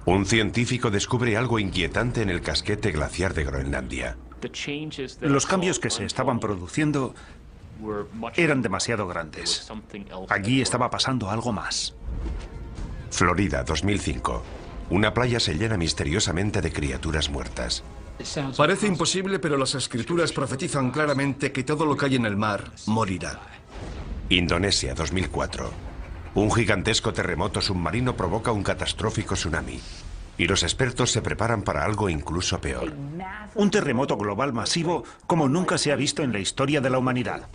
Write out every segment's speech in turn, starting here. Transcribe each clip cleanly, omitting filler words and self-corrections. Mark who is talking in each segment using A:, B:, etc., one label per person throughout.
A: Un científico descubre algo inquietante en el casquete glaciar de Groenlandia.
B: Los cambios que se estaban produciendo eran demasiado grandes. Allí estaba pasando algo más.
A: Florida, 2005. Una playa se llena misteriosamente de criaturas muertas.
C: Parece imposible, pero las escrituras profetizan claramente que todo lo que hay en el mar morirá.
A: Indonesia, 2004. Un gigantesco terremoto submarino provoca un catastrófico tsunami. Y los expertos se preparan para algo incluso peor.
B: Un terremoto global masivo como nunca se ha visto en la historia de la humanidad.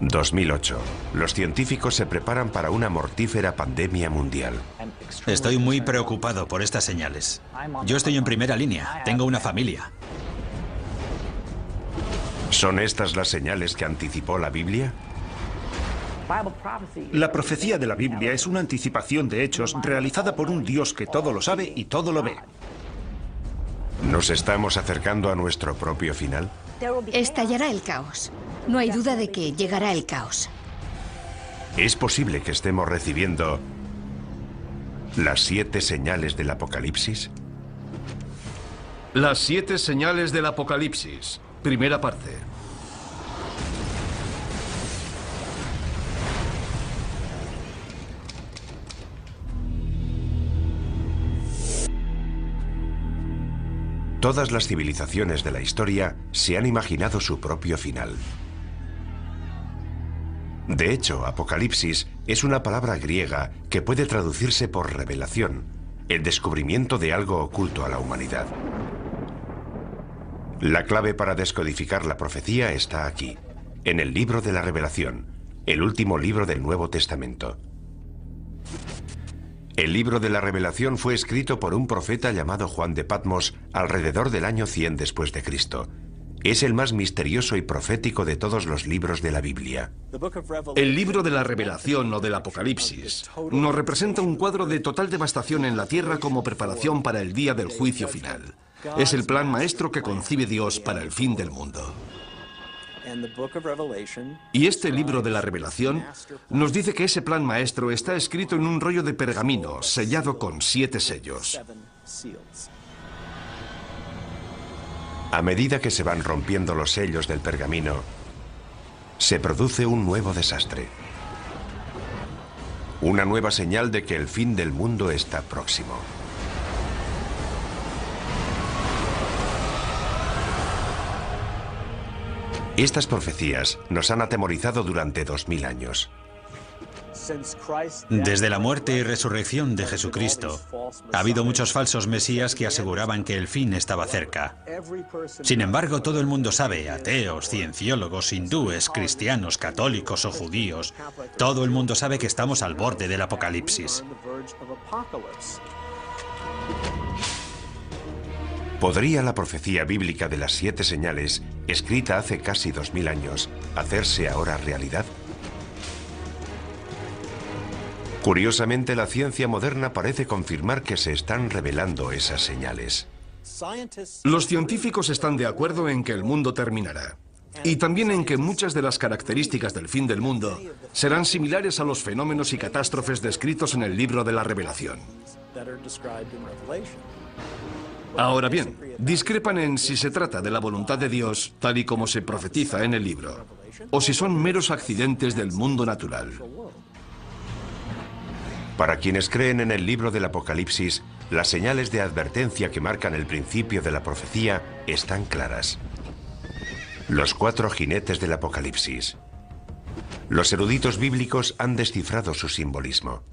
A: 2008. Los científicos se preparan para una mortífera pandemia mundial.
D: Estoy muy preocupado por estas señales. Yo estoy en primera línea. Tengo una familia.
A: ¿Son estas las señales que anticipó la Biblia?
B: La profecía de la Biblia es una anticipación de hechos realizada por un Dios que todo lo sabe y todo lo ve.
A: ¿Nos estamos acercando a nuestro propio final?
E: Estallará el caos. No hay duda de que llegará el caos.
A: ¿Es posible que estemos recibiendo las 7 señales del Apocalipsis?
C: Las 7 señales del Apocalipsis. Primera parte.
A: Todas las civilizaciones de la historia se han imaginado su propio final. De hecho, Apocalipsis es una palabra griega que puede traducirse por revelación, el descubrimiento de algo oculto a la humanidad. La clave para descodificar la profecía está aquí, en el libro de la Revelación, el último libro del Nuevo Testamento. El libro de la Revelación fue escrito por un profeta llamado Juan de Patmos alrededor del año 100 después de Cristo. Es el más misterioso y profético de todos los libros de la Biblia.
C: El libro de la Revelación o del Apocalipsis nos representa un cuadro de total devastación en la tierra como preparación para el día del juicio final. Es el plan maestro que concibe Dios para el fin del mundo. Y este libro de la Revelación nos dice que ese plan maestro está escrito en un rollo de pergamino sellado con 7 sellos.
A: A medida que se van rompiendo los sellos del pergamino, se produce un nuevo desastre. Una nueva señal de que el fin del mundo está próximo. Estas profecías nos han atemorizado durante 2000 años.
D: Desde la muerte y resurrección de Jesucristo, ha habido muchos falsos mesías que aseguraban que el fin estaba cerca. Sin embargo, todo el mundo sabe, ateos, cienciólogos, hindúes, cristianos, católicos o judíos, todo el mundo sabe que estamos al borde del Apocalipsis.
A: ¿Podría la profecía bíblica de las 7 señales, escrita hace casi 2000 años, hacerse ahora realidad? Curiosamente, la ciencia moderna parece confirmar que se están revelando esas señales.
C: Los científicos están de acuerdo en que el mundo terminará. Y también en que muchas de las características del fin del mundo serán similares a los fenómenos y catástrofes descritos en el libro de la Revelación. Ahora bien, discrepan en si se trata de la voluntad de Dios, tal y como se profetiza en el libro, o si son meros accidentes del mundo natural.
A: Para quienes creen en el libro del Apocalipsis, las señales de advertencia que marcan el principio de la profecía están claras. Los 4 jinetes del Apocalipsis. Los eruditos bíblicos han descifrado su simbolismo.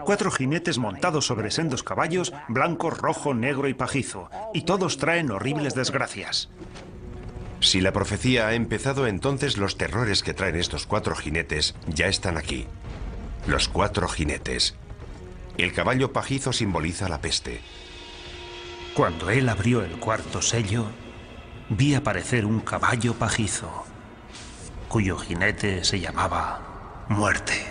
B: 4 jinetes montados sobre sendos caballos, blanco, rojo, negro y pajizo, y todos traen horribles desgracias.
A: Si la profecía ha empezado, entonces los terrores que traen estos 4 jinetes ya están aquí. Los 4 jinetes. El caballo pajizo simboliza la peste.
B: Cuando él abrió el 4º sello, vi aparecer un caballo pajizo, cuyo jinete se llamaba Muerte.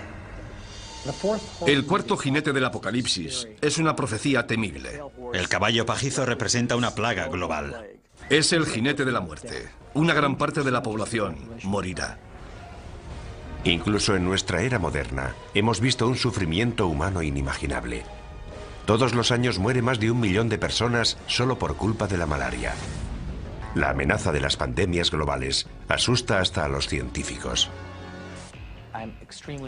C: El 4º jinete del Apocalipsis es una profecía temible.
D: El caballo pajizo representa una plaga global.
C: Es el jinete de la muerte. Una gran parte de la población morirá.
A: Incluso en nuestra era moderna, hemos visto un sufrimiento humano inimaginable. Todos los años muere más de 1 millón de personas solo por culpa de la malaria. La amenaza de las pandemias globales asusta hasta a los científicos.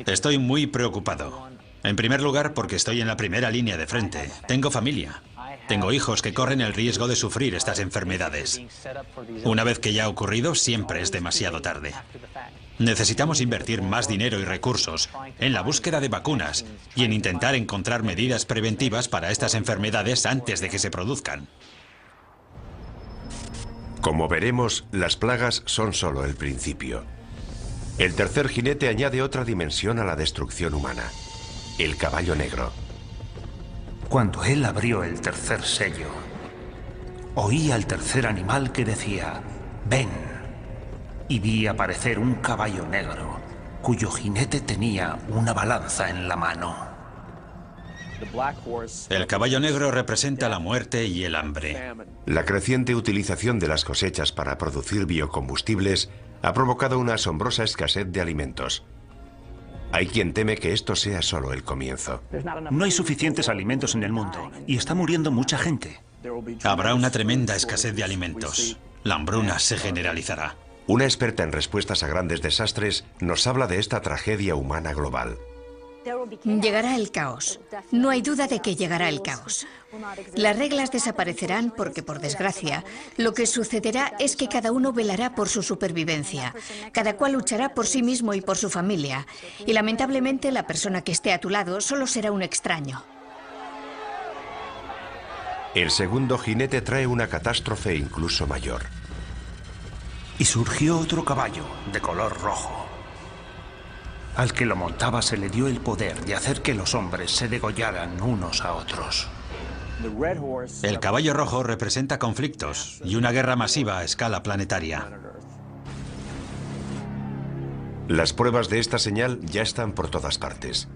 D: Estoy muy preocupado. En primer lugar, porque estoy en la primera línea de frente. Tengo familia. Tengo hijos que corren el riesgo de sufrir estas enfermedades. Una vez que ya ha ocurrido, siempre es demasiado tarde. Necesitamos invertir más dinero y recursos en la búsqueda de vacunas y en intentar encontrar medidas preventivas para estas enfermedades antes de que se produzcan.
A: Como veremos, las plagas son solo el principio. El tercer jinete añade otra dimensión a la destrucción humana: el caballo negro.
B: Cuando él abrió el tercer sello, oí al tercer animal que decía: ven. Y vi aparecer un caballo negro, cuyo jinete tenía una balanza en la mano.
D: El caballo negro representa la muerte y el hambre.
A: La creciente utilización de las cosechas para producir biocombustibles ha provocado una asombrosa escasez de alimentos. Hay quien teme que esto sea solo el comienzo.
B: No hay suficientes alimentos en el mundo y está muriendo mucha gente.
D: Habrá una tremenda escasez de alimentos. La hambruna se generalizará.
A: Una experta en respuestas a grandes desastres nos habla de esta tragedia humana global.
E: Llegará el caos. No hay duda de que llegará el caos. Las reglas desaparecerán porque, por desgracia, lo que sucederá es que cada uno velará por su supervivencia. Cada cual luchará por sí mismo y por su familia. Y lamentablemente la persona que esté a tu lado solo será un extraño.
A: El segundo jinete trae una catástrofe incluso mayor.
B: Y surgió otro caballo de color rojo. Al que lo montaba se le dio el poder de hacer que los hombres se degollaran unos a otros.
D: El caballo rojo representa conflictos y una guerra masiva a escala planetaria.
A: Las pruebas de esta señal ya están por todas partes.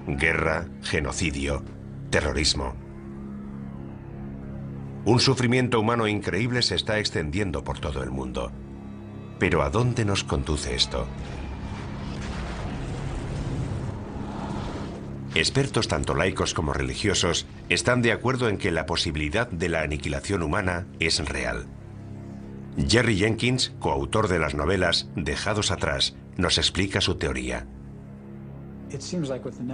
A: Guerra, genocidio, terrorismo. Un sufrimiento humano increíble se está extendiendo por todo el mundo. Pero ¿a dónde nos conduce esto? Expertos tanto laicos como religiosos están de acuerdo en que la posibilidad de la aniquilación humana es real. Jerry Jenkins, coautor de las novelas Dejados atrás, nos explica su teoría.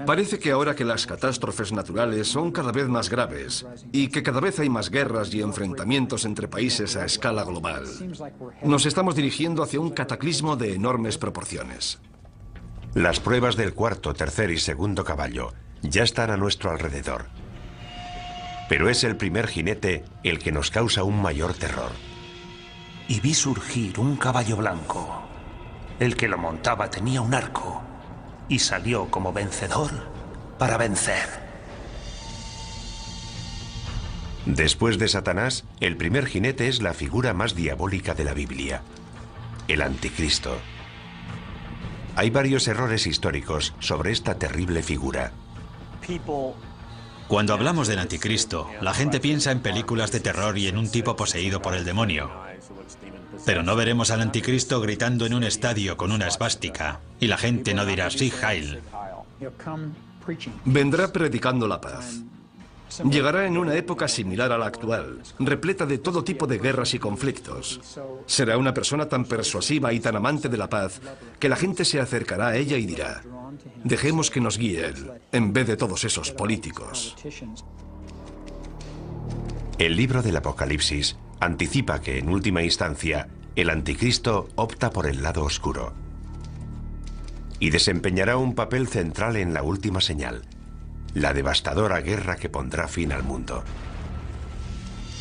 C: Parece que ahora que las catástrofes naturales son cada vez más graves y que cada vez hay más guerras y enfrentamientos entre países a escala global, nos estamos dirigiendo hacia un cataclismo de enormes proporciones.
A: Las pruebas del cuarto, tercer y segundo caballo ya están a nuestro alrededor. Pero es el primer jinete el que nos causa un mayor terror.
B: Y vi surgir un caballo blanco. El que lo montaba tenía un arco y salió como vencedor para vencer.
A: Después de Satanás, el primer jinete es la figura más diabólica de la Biblia: el Anticristo. Hay varios errores históricos sobre esta terrible figura.
D: Cuando hablamos del Anticristo, la gente piensa en películas de terror y en un tipo poseído por el demonio. Pero no veremos al Anticristo gritando en un estadio con una esvástica, y la gente no dirá "Sí, Heil".
C: Vendrá predicando la paz. Llegará en una época similar a la actual, repleta de todo tipo de guerras y conflictos. Será una persona tan persuasiva y tan amante de la paz que la gente se acercará a ella y dirá: dejemos que nos guíe él, en vez de todos esos políticos.
A: El libro del Apocalipsis anticipa que, en última instancia, el Anticristo opta por el lado oscuro y desempeñará un papel central en la última señal: la devastadora guerra que pondrá fin al mundo.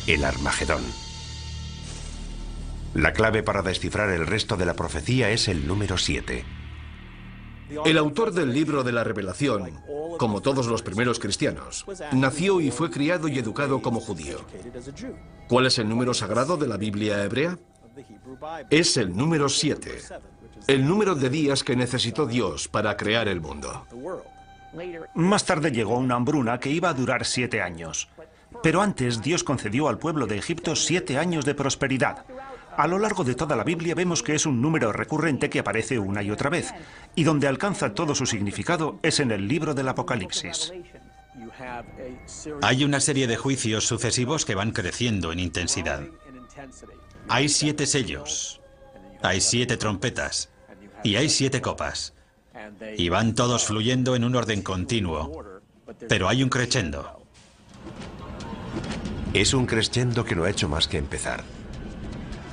A: El Armagedón. La clave para descifrar el resto de la profecía es el número 7.
C: El autor del libro de la Revelación, como todos los primeros cristianos, nació y fue criado y educado como judío. ¿Cuál es el número sagrado de la Biblia hebrea? Es el número 7, el número de días que necesitó Dios para crear el mundo.
B: Más tarde llegó una hambruna que iba a durar 7 años. Pero antes Dios concedió al pueblo de Egipto 7 años de prosperidad. A lo largo de toda la Biblia vemos que es un número recurrente que aparece una y otra vez, y donde alcanza todo su significado es en el libro del Apocalipsis.
D: Hay una serie de juicios sucesivos que van creciendo en intensidad. Hay 7 sellos, hay 7 trompetas y hay 7 copas. Y van todos fluyendo en un orden continuo, pero hay un crescendo.
A: Es un crescendo que no ha hecho más que empezar.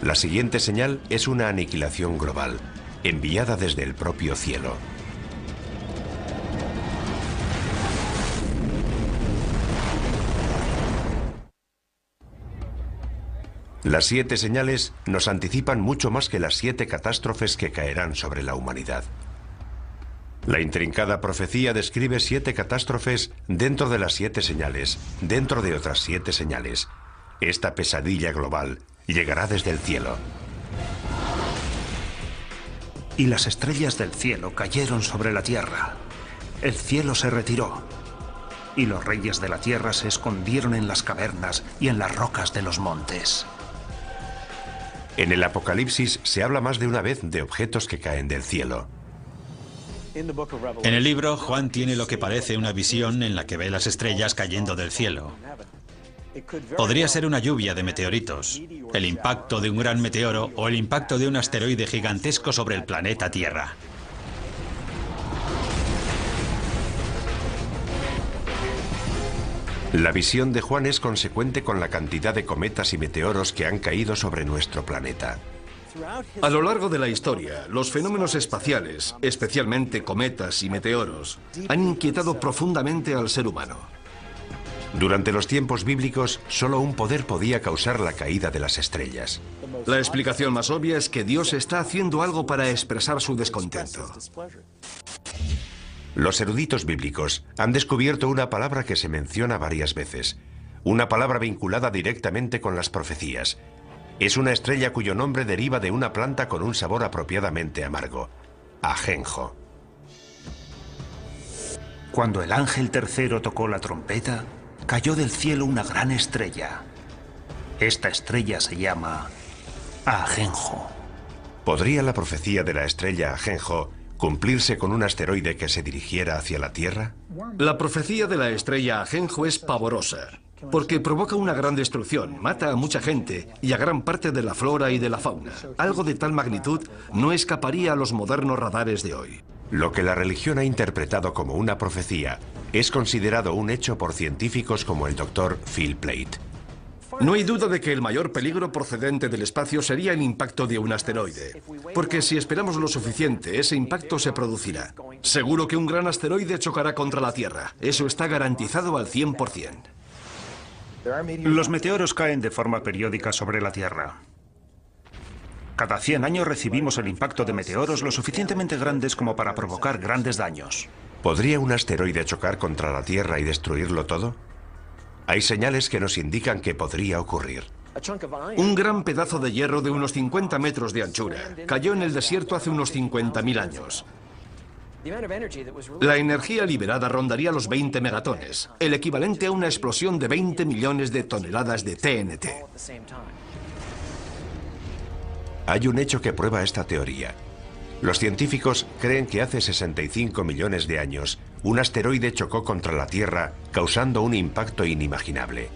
A: La siguiente señal es una aniquilación global, enviada desde el propio cielo. Las 7 señales nos anticipan mucho más que las 7 catástrofes que caerán sobre la humanidad. La intrincada profecía describe 7 catástrofes dentro de las 7 señales, dentro de otras 7 señales. Esta pesadilla global llegará desde el cielo.
B: Y las estrellas del cielo cayeron sobre la tierra. El cielo se retiró. Y los reyes de la tierra se escondieron en las cavernas y en las rocas de los montes.
A: En el Apocalipsis se habla más de una vez de objetos que caen del cielo.
D: En el libro, Juan tiene lo que parece una visión en la que ve las estrellas cayendo del cielo. Podría ser una lluvia de meteoritos, el impacto de un gran meteoro o el impacto de un asteroide gigantesco sobre el planeta Tierra.
A: La visión de Juan es consecuente con la cantidad de cometas y meteoros que han caído sobre nuestro planeta.
C: A lo largo de la historia, los fenómenos espaciales, especialmente cometas y meteoros, han inquietado profundamente al ser humano.
A: Durante los tiempos bíblicos, solo un poder podía causar la caída de las estrellas.
C: La explicación más obvia es que Dios está haciendo algo para expresar su descontento.
A: Los eruditos bíblicos han descubierto una palabra que se menciona varias veces, una palabra vinculada directamente con las profecías. Es una estrella cuyo nombre deriva de una planta con un sabor apropiadamente amargo, ajenjo.
B: Cuando el ángel tercero tocó la trompeta, cayó del cielo una gran estrella. Esta estrella se llama ajenjo.
A: ¿Podría la profecía de la estrella ajenjo cumplirse con un asteroide que se dirigiera hacia la Tierra?
C: La profecía de la estrella ajenjo es pavorosa, porque provoca una gran destrucción, mata a mucha gente y a gran parte de la flora y de la fauna. Algo de tal magnitud no escaparía a los modernos radares de hoy.
A: Lo que la religión ha interpretado como una profecía es considerado un hecho por científicos como el Dr. Phil Plait.
C: No hay duda de que el mayor peligro procedente del espacio sería el impacto de un asteroide, porque si esperamos lo suficiente, ese impacto se producirá. Seguro que un gran asteroide chocará contra la Tierra. Eso está garantizado al 100%.
B: Los meteoros caen de forma periódica sobre la Tierra. Cada 100 años recibimos el impacto de meteoros lo suficientemente grandes como para provocar grandes daños.
A: ¿Podría un asteroide chocar contra la Tierra y destruirlo todo? Hay señales que nos indican que podría ocurrir.
C: Un gran pedazo de hierro de unos 50 metros de anchura cayó en el desierto hace unos 50.000 años. La energía liberada rondaría los 20 megatones, el equivalente a una explosión de 20 millones de toneladas de TNT.
A: Hay un hecho que prueba esta teoría. Los científicos creen que hace 65 millones de años, un asteroide chocó contra la Tierra, causando un impacto inimaginable.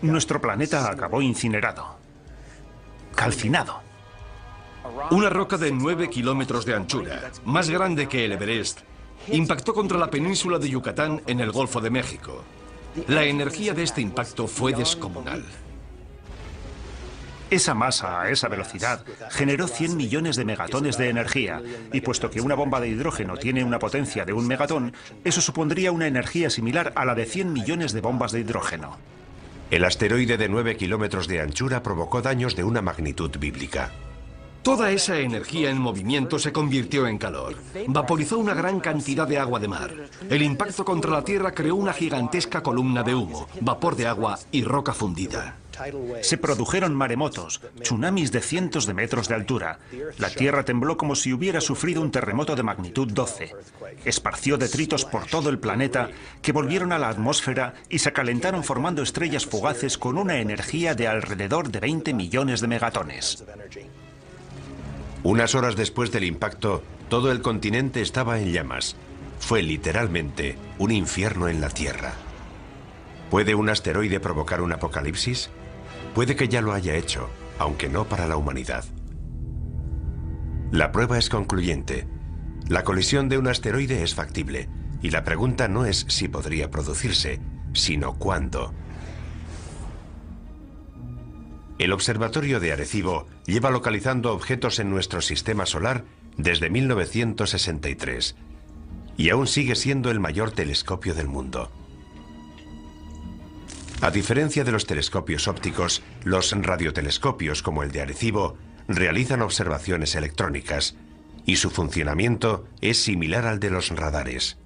B: Nuestro planeta acabó incinerado, calcinado.
C: Una roca de 9 kilómetros de anchura, más grande que el Everest, impactó contra la península de Yucatán en el Golfo de México. La energía de este impacto fue descomunal.
B: Esa masa a esa velocidad generó 100 millones de megatones de energía, y puesto que una bomba de hidrógeno tiene una potencia de 1 megatón, eso supondría una energía similar a la de 100 millones de bombas de hidrógeno.
A: El asteroide de 9 kilómetros de anchura provocó daños de una magnitud bíblica.
C: Toda esa energía en movimiento se convirtió en calor. Vaporizó una gran cantidad de agua de mar. El impacto contra la Tierra creó una gigantesca columna de humo, vapor de agua y roca fundida.
B: Se produjeron maremotos, tsunamis de cientos de metros de altura. La Tierra tembló como si hubiera sufrido un terremoto de magnitud 12. Esparció detritos por todo el planeta que volvieron a la atmósfera y se calentaron formando estrellas fugaces con una energía de alrededor de 20 millones de megatones.
A: Unas horas después del impacto, todo el continente estaba en llamas. fue literalmente un infierno en la Tierra. ¿Puede un asteroide provocar un apocalipsis? Puede que ya lo haya hecho, aunque no para la humanidad. La prueba es concluyente. La colisión de un asteroide es factible, y la pregunta no es si podría producirse, sino cuándo. El Observatorio de Arecibo lleva localizando objetos en nuestro sistema solar desde 1963, y aún sigue siendo el mayor telescopio del mundo. A diferencia de los telescopios ópticos, los radiotelescopios como el de Arecibo realizan observaciones electrónicas, y su funcionamiento es similar al de los radares.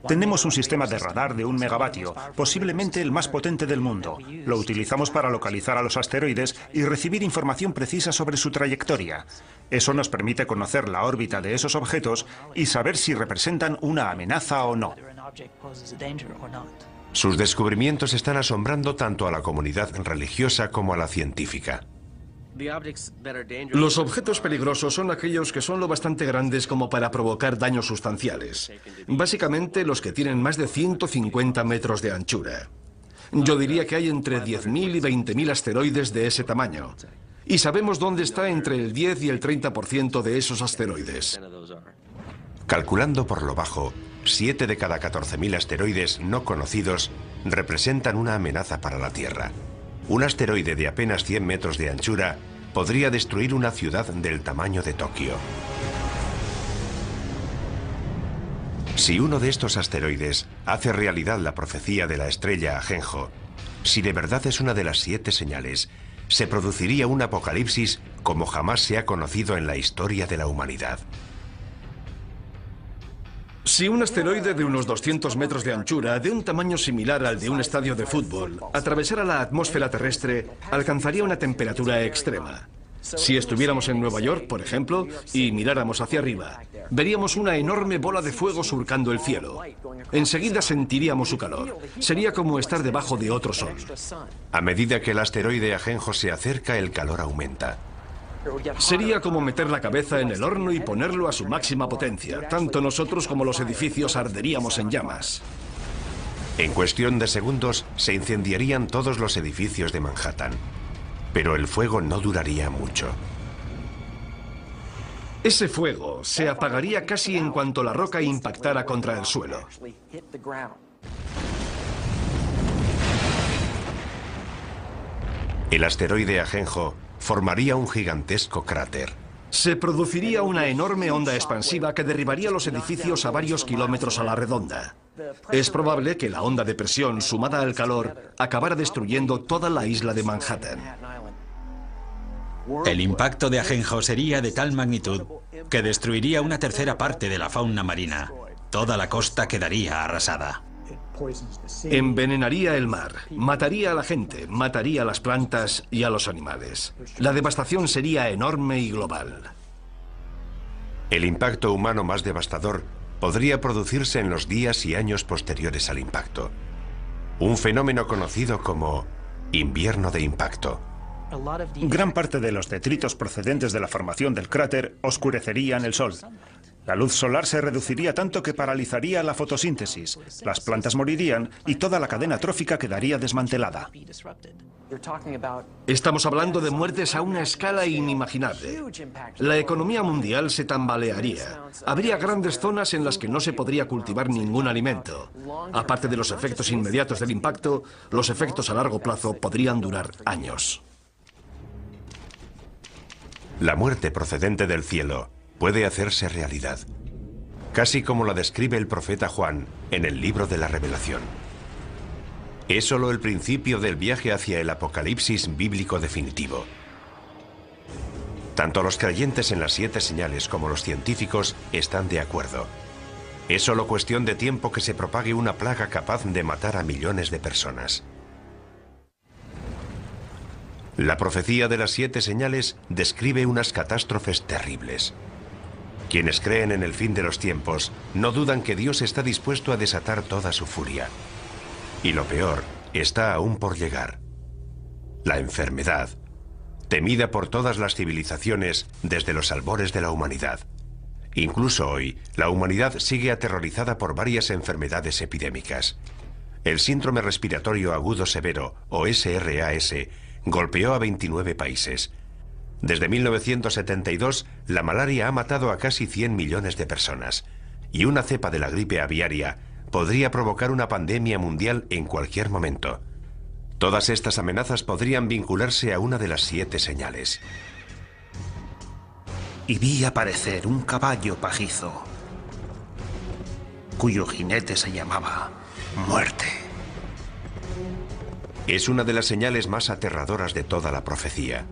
B: Tenemos un sistema de radar de 1 megavatio, posiblemente el más potente del mundo. Lo utilizamos para localizar a los asteroides y recibir información precisa sobre su trayectoria. Eso nos permite conocer la órbita de esos objetos y saber si representan una amenaza o no.
A: Sus descubrimientos están asombrando tanto a la comunidad religiosa como a la científica.
C: Los objetos peligrosos son aquellos que son lo bastante grandes como para provocar daños sustanciales. Básicamente los que tienen más de 150 metros de anchura. Yo diría que hay entre 10.000 y 20.000 asteroides de ese tamaño. Y sabemos dónde está entre el 10 y el 30% de esos asteroides.
A: Calculando por lo bajo, 7 de cada 14.000 asteroides no conocidos representan una amenaza para la Tierra. Un asteroide de apenas 100 metros de anchura podría destruir una ciudad del tamaño de Tokio. Si uno de estos asteroides hace realidad la profecía de la estrella Ajenjo, si de verdad es una de las 7 señales, se produciría un apocalipsis como jamás se ha conocido en la historia de la humanidad.
C: Si un asteroide de unos 200 metros de anchura, de un tamaño similar al de un estadio de fútbol, atravesara la atmósfera terrestre, alcanzaría una temperatura extrema. Si estuviéramos en Nueva York, por ejemplo, y miráramos hacia arriba, veríamos una enorme bola de fuego surcando el cielo. Enseguida sentiríamos su calor. Sería como estar debajo de otro sol.
A: A medida que el asteroide Ajenjo se acerca, el calor aumenta.
C: Sería como meter la cabeza en el horno y ponerlo a su máxima potencia. Tanto nosotros como los edificios arderíamos en llamas.
A: En cuestión de segundos se incendiarían todos los edificios de Manhattan. Pero el fuego no duraría mucho.
C: Ese fuego se apagaría casi en cuanto la roca impactara contra el suelo.
A: El asteroide Ajenjo formaría un gigantesco cráter.
C: Se produciría una enorme onda expansiva que derribaría los edificios a varios kilómetros a la redonda. Es probable que la onda de presión sumada al calor acabara destruyendo toda la isla de Manhattan.
D: El impacto de Ajenjo sería de tal magnitud que destruiría una tercera parte de la fauna marina. Toda la costa quedaría arrasada.
C: Envenenaría el mar, mataría a la gente, mataría a las plantas y a los animales. La devastación sería enorme y global.
A: El impacto humano más devastador podría producirse en los días y años posteriores al impacto. Un fenómeno conocido como invierno de impacto.
B: Gran parte de los detritos procedentes de la formación del cráter oscurecerían el sol. La luz solar se reduciría tanto que paralizaría la fotosíntesis, las plantas morirían y toda la cadena trófica quedaría desmantelada.
C: Estamos hablando de muertes a una escala inimaginable. La economía mundial se tambalearía. Habría grandes zonas en las que no se podría cultivar ningún alimento. Aparte de los efectos inmediatos del impacto, los efectos a largo plazo podrían durar años.
A: La muerte procedente del cielo puede hacerse realidad, casi como la describe el profeta Juan en el libro de la Revelación. Es solo el principio del viaje hacia el apocalipsis bíblico definitivo. Tanto los creyentes en las 7 señales como los científicos están de acuerdo. Es solo cuestión de tiempo que se propague una plaga capaz de matar a millones de personas. La profecía de las 7 señales describe unas catástrofes terribles. Quienes creen en el fin de los tiempos no dudan que Dios está dispuesto a desatar toda su furia. Y lo peor está aún por llegar. La enfermedad, temida por todas las civilizaciones desde los albores de la humanidad. Incluso hoy, la humanidad sigue aterrorizada por varias enfermedades epidémicas. El síndrome respiratorio agudo severo, o SRAS, golpeó a 29 países. Desde 1972, la malaria ha matado a casi 100 millones de personas, y una cepa de la gripe aviaria podría provocar una pandemia mundial en cualquier momento. Todas estas amenazas podrían vincularse a una de las 7 señales.
B: Y vi aparecer un caballo pajizo, cuyo jinete se llamaba Muerte.
A: Es una de las señales más aterradoras de toda la profecía.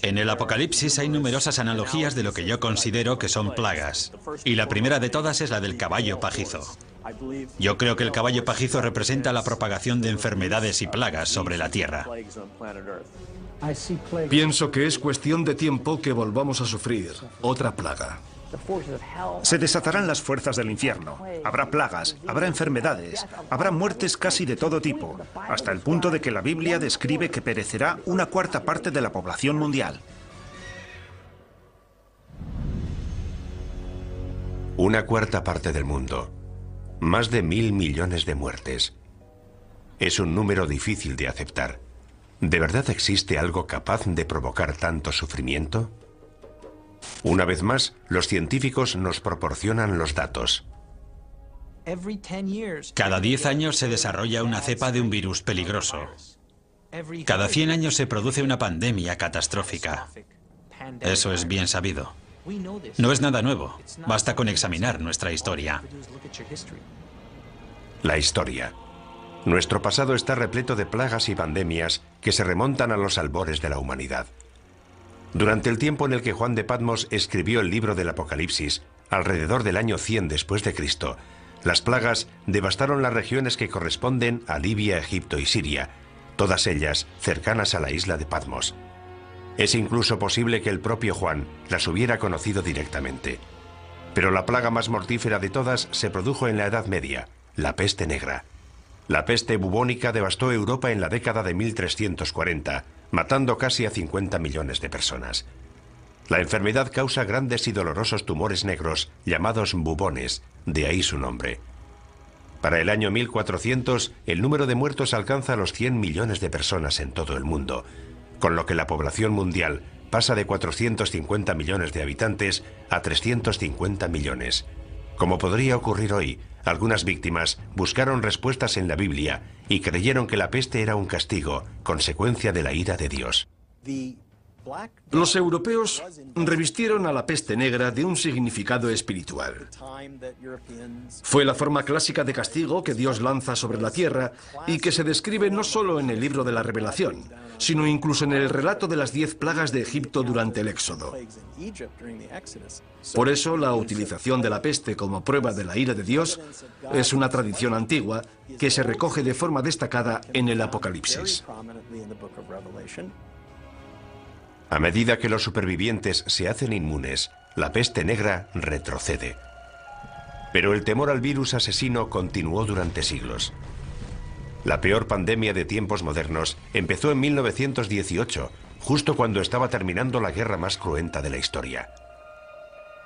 D: En el Apocalipsis hay numerosas analogías de lo que yo considero que son plagas, y la primera de todas es la del caballo pajizo. Yo creo que el caballo pajizo representa la propagación de enfermedades y plagas sobre la Tierra.
C: Pienso que es cuestión de tiempo que volvamos a sufrir otra plaga.
B: Se desatarán las fuerzas del infierno. Habrá plagas, habrá enfermedades, habrá muertes casi de todo tipo, hasta el punto de que la Biblia describe que perecerá una cuarta parte de la población mundial.
A: Una cuarta parte del mundo. Más de 1.000 millones de muertes. Es un número difícil de aceptar. ¿De verdad existe algo capaz de provocar tanto sufrimiento? Una vez más, los científicos nos proporcionan los datos.
D: Cada 10 años se desarrolla una cepa de un virus peligroso. Cada 100 años se produce una pandemia catastrófica. Eso es bien sabido. No es nada nuevo. Basta con examinar nuestra historia.
A: La historia. Nuestro pasado está repleto de plagas y pandemias que se remontan a los albores de la humanidad. Durante el tiempo en el que Juan de Patmos escribió el libro del Apocalipsis, alrededor del año 100 después de Cristo, las plagas devastaron las regiones que corresponden a Libia, Egipto y Siria, todas ellas cercanas a la isla de Patmos. Es incluso posible que el propio Juan las hubiera conocido directamente. Pero la plaga más mortífera de todas se produjo en la Edad Media, la peste negra. La peste bubónica devastó Europa en la década de 1340, matando casi a 50 millones de personas. La enfermedad causa grandes y dolorosos tumores negros llamados bubones, de ahí su nombre. Para el año 1400, el número de muertos alcanza los 100 millones de personas en todo el mundo, con lo que la población mundial pasa de 450 millones de habitantes a 350 millones. Como podría ocurrir hoy, algunas víctimas buscaron respuestas en la Biblia y creyeron que la peste era un castigo, consecuencia de la ira de Dios.
C: Los europeos revistieron a la peste negra de un significado espiritual. Fue la forma clásica de castigo que Dios lanza sobre la tierra y que se describe no solo en el libro de la Revelación, sino incluso en el relato de las 10 plagas de Egipto durante el Éxodo. Por eso, la utilización de la peste como prueba de la ira de Dios es una tradición antigua que se recoge de forma destacada en el Apocalipsis.
A: A medida que los supervivientes se hacen inmunes, la peste negra retrocede. Pero el temor al virus asesino continuó durante siglos. La peor pandemia de tiempos modernos empezó en 1918, justo cuando estaba terminando la guerra más cruenta de la historia.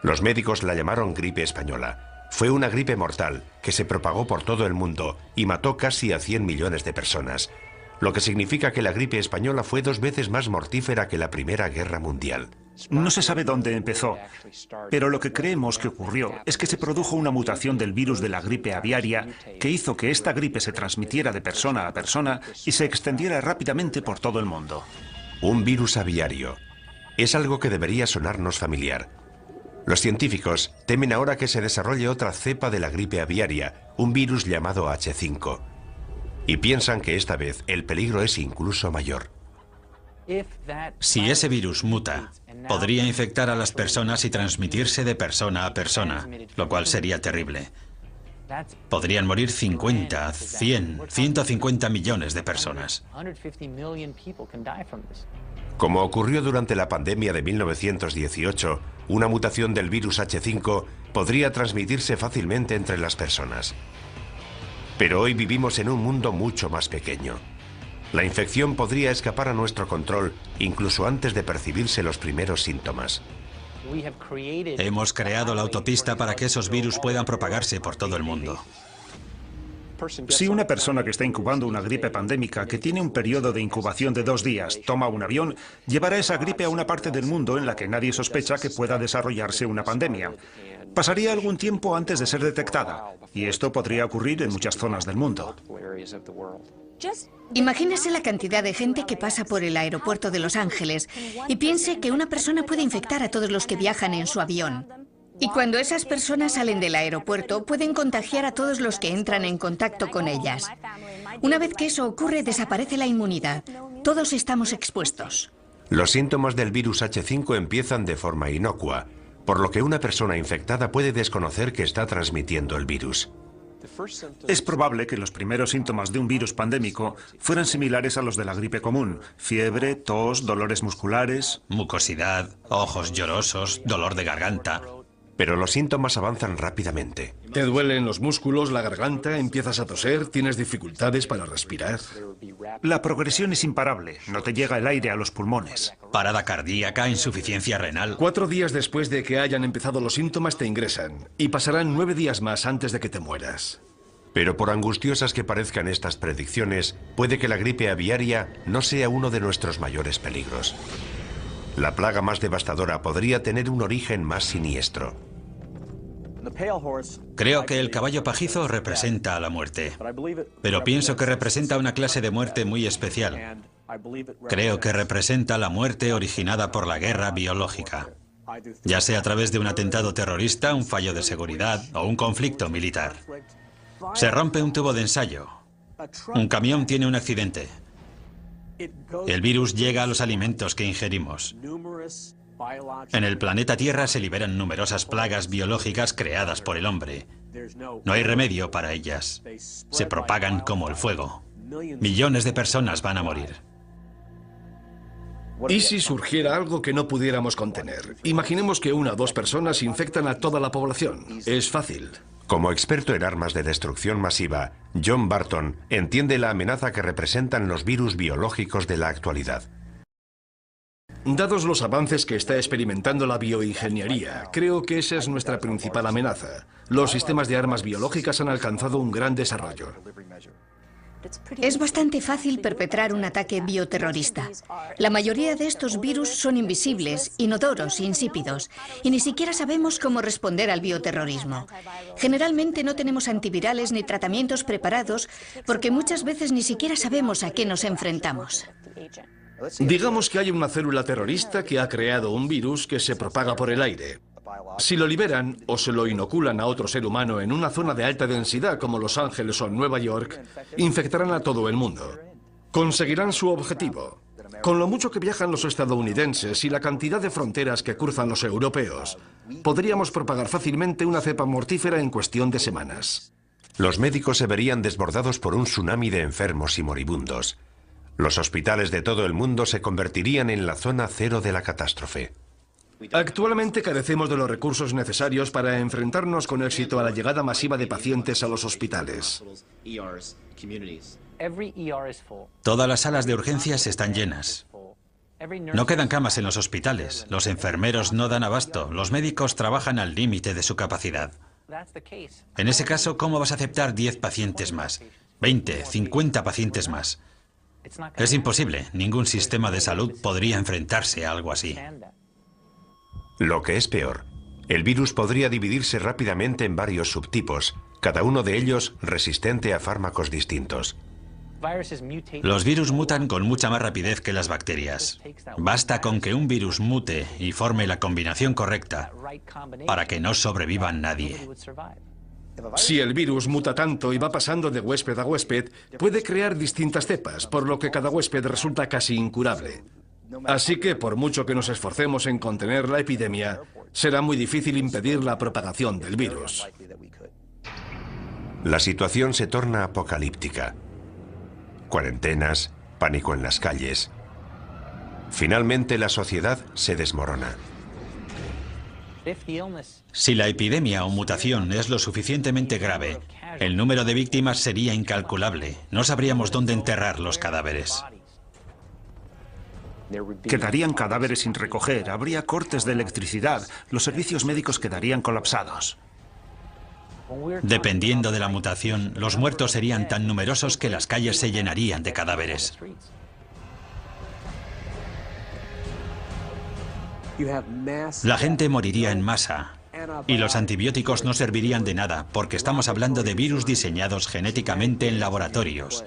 A: Los médicos la llamaron gripe española. Fue una gripe mortal que se propagó por todo el mundo y mató casi a 100 millones de personas, lo que significa que la gripe española fue 2 veces más mortífera que la Primera Guerra Mundial.
B: No se sabe dónde empezó, pero lo que creemos que ocurrió es que se produjo una mutación del virus de la gripe aviaria que hizo que esta gripe se transmitiera de persona a persona y se extendiera rápidamente por todo el mundo.
A: Un virus aviario. Es algo que debería sonarnos familiar. Los científicos temen ahora que se desarrolle otra cepa de la gripe aviaria, un virus llamado H5. Y piensan que esta vez el peligro es incluso mayor.
D: Si ese virus muta, podría infectar a las personas y transmitirse de persona a persona, lo cual sería terrible. Podrían morir 50, 100, 150 millones de personas.
A: Como ocurrió durante la pandemia de 1918, una mutación del virus H5 podría transmitirse fácilmente entre las personas. Pero hoy vivimos en un mundo mucho más pequeño. La infección podría escapar a nuestro control incluso antes de percibirse los primeros síntomas.
D: Hemos creado la autopista para que esos virus puedan propagarse por todo el mundo.
B: Si una persona que está incubando una gripe pandémica, que tiene un periodo de incubación de 2 días, toma un avión, llevará esa gripe a una parte del mundo en la que nadie sospecha que pueda desarrollarse una pandemia. Pasaría algún tiempo antes de ser detectada, y esto podría ocurrir en muchas zonas del mundo.
E: Imagínese la cantidad de gente que pasa por el aeropuerto de Los Ángeles y piense que una persona puede infectar a todos los que viajan en su avión. Y cuando esas personas salen del aeropuerto, pueden contagiar a todos los que entran en contacto con ellas. Una vez que eso ocurre, desaparece la inmunidad. Todos estamos expuestos.
A: Los síntomas del virus H5 empiezan de forma inocua, por lo que una persona infectada puede desconocer que está transmitiendo el virus.
B: Es probable que los primeros síntomas de un virus pandémico fueran similares a los de la gripe común: fiebre, tos, dolores musculares.
D: Mucosidad, ojos llorosos, dolor de garganta.
A: Pero los síntomas avanzan rápidamente.
C: Te duelen los músculos, la garganta, empiezas a toser, tienes dificultades para respirar.
B: La progresión es imparable, no te llega el aire a los pulmones.
D: Parada cardíaca, insuficiencia renal.
C: 4 días después de que hayan empezado los síntomas te ingresan y pasarán 9 días más antes de que te mueras.
A: Pero por angustiosas que parezcan estas predicciones, puede que la gripe aviaria no sea uno de nuestros mayores peligros. La plaga más devastadora podría tener un origen más siniestro.
D: Creo que el caballo pajizo representa a la muerte, pero pienso que representa una clase de muerte muy especial. Creo que representa la muerte originada por la guerra biológica, ya sea a través de un atentado terrorista, un fallo de seguridad o un conflicto militar. Se rompe un tubo de ensayo. Un camión tiene un accidente. El virus llega a los alimentos que ingerimos. En el planeta Tierra se liberan numerosas plagas biológicas creadas por el hombre. No hay remedio para ellas. Se propagan como el fuego. Millones de personas van a morir.
C: ¿Y si surgiera algo que no pudiéramos contener? Imaginemos que 1 o 2 personas infectan a toda la población. Es fácil.
A: Como experto en armas de destrucción masiva, John Barton entiende la amenaza que representan los virus biológicos de la actualidad.
C: Dados los avances que está experimentando la bioingeniería, creo que esa es nuestra principal amenaza. Los sistemas de armas biológicas han alcanzado un gran desarrollo.
E: Es bastante fácil perpetrar un ataque bioterrorista. La mayoría de estos virus son invisibles, inodoros, insípidos, y ni siquiera sabemos cómo responder al bioterrorismo. Generalmente no tenemos antivirales ni tratamientos preparados porque muchas veces ni siquiera sabemos a qué nos enfrentamos.
C: Digamos que hay una célula terrorista que ha creado un virus que se propaga por el aire. Si lo liberan o se lo inoculan a otro ser humano en una zona de alta densidad como Los Ángeles o Nueva York, infectarán a todo el mundo. Conseguirán su objetivo. Con lo mucho que viajan los estadounidenses y la cantidad de fronteras que cruzan los europeos, podríamos propagar fácilmente una cepa mortífera en cuestión de semanas.
A: Los médicos se verían desbordados por un tsunami de enfermos y moribundos. Los hospitales de todo el mundo se convertirían en la zona cero de la catástrofe.
C: Actualmente carecemos de los recursos necesarios para enfrentarnos con éxito a la llegada masiva de pacientes a los hospitales.
D: Todas las salas de urgencias están llenas. No quedan camas en los hospitales. Los enfermeros no dan abasto. Los médicos trabajan al límite de su capacidad. En ese caso, ¿cómo vas a aceptar 10 pacientes más? 20, 50 pacientes más. Es imposible. Ningún sistema de salud podría enfrentarse a algo así.
A: Lo que es peor, el virus podría dividirse rápidamente en varios subtipos, cada uno de ellos resistente a fármacos distintos.
D: Los virus mutan con mucha más rapidez que las bacterias. Basta con que un virus mute y forme la combinación correcta para que no sobreviva nadie.
C: Si el virus muta tanto y va pasando de huésped a huésped, puede crear distintas cepas, por lo que cada huésped resulta casi incurable. Así que, por mucho que nos esforcemos en contener la epidemia, será muy difícil impedir la propagación del virus.
A: La situación se torna apocalíptica. Cuarentenas, pánico en las calles. Finalmente, la sociedad se desmorona.
D: Si la epidemia o mutación es lo suficientemente grave, el número de víctimas sería incalculable. No sabríamos dónde enterrar los cadáveres.
B: Quedarían cadáveres sin recoger, habría cortes de electricidad, los servicios médicos quedarían colapsados.
D: Dependiendo de la mutación, los muertos serían tan numerosos que las calles se llenarían de cadáveres. La gente moriría en masa y los antibióticos no servirían de nada porque estamos hablando de virus diseñados genéticamente en laboratorios.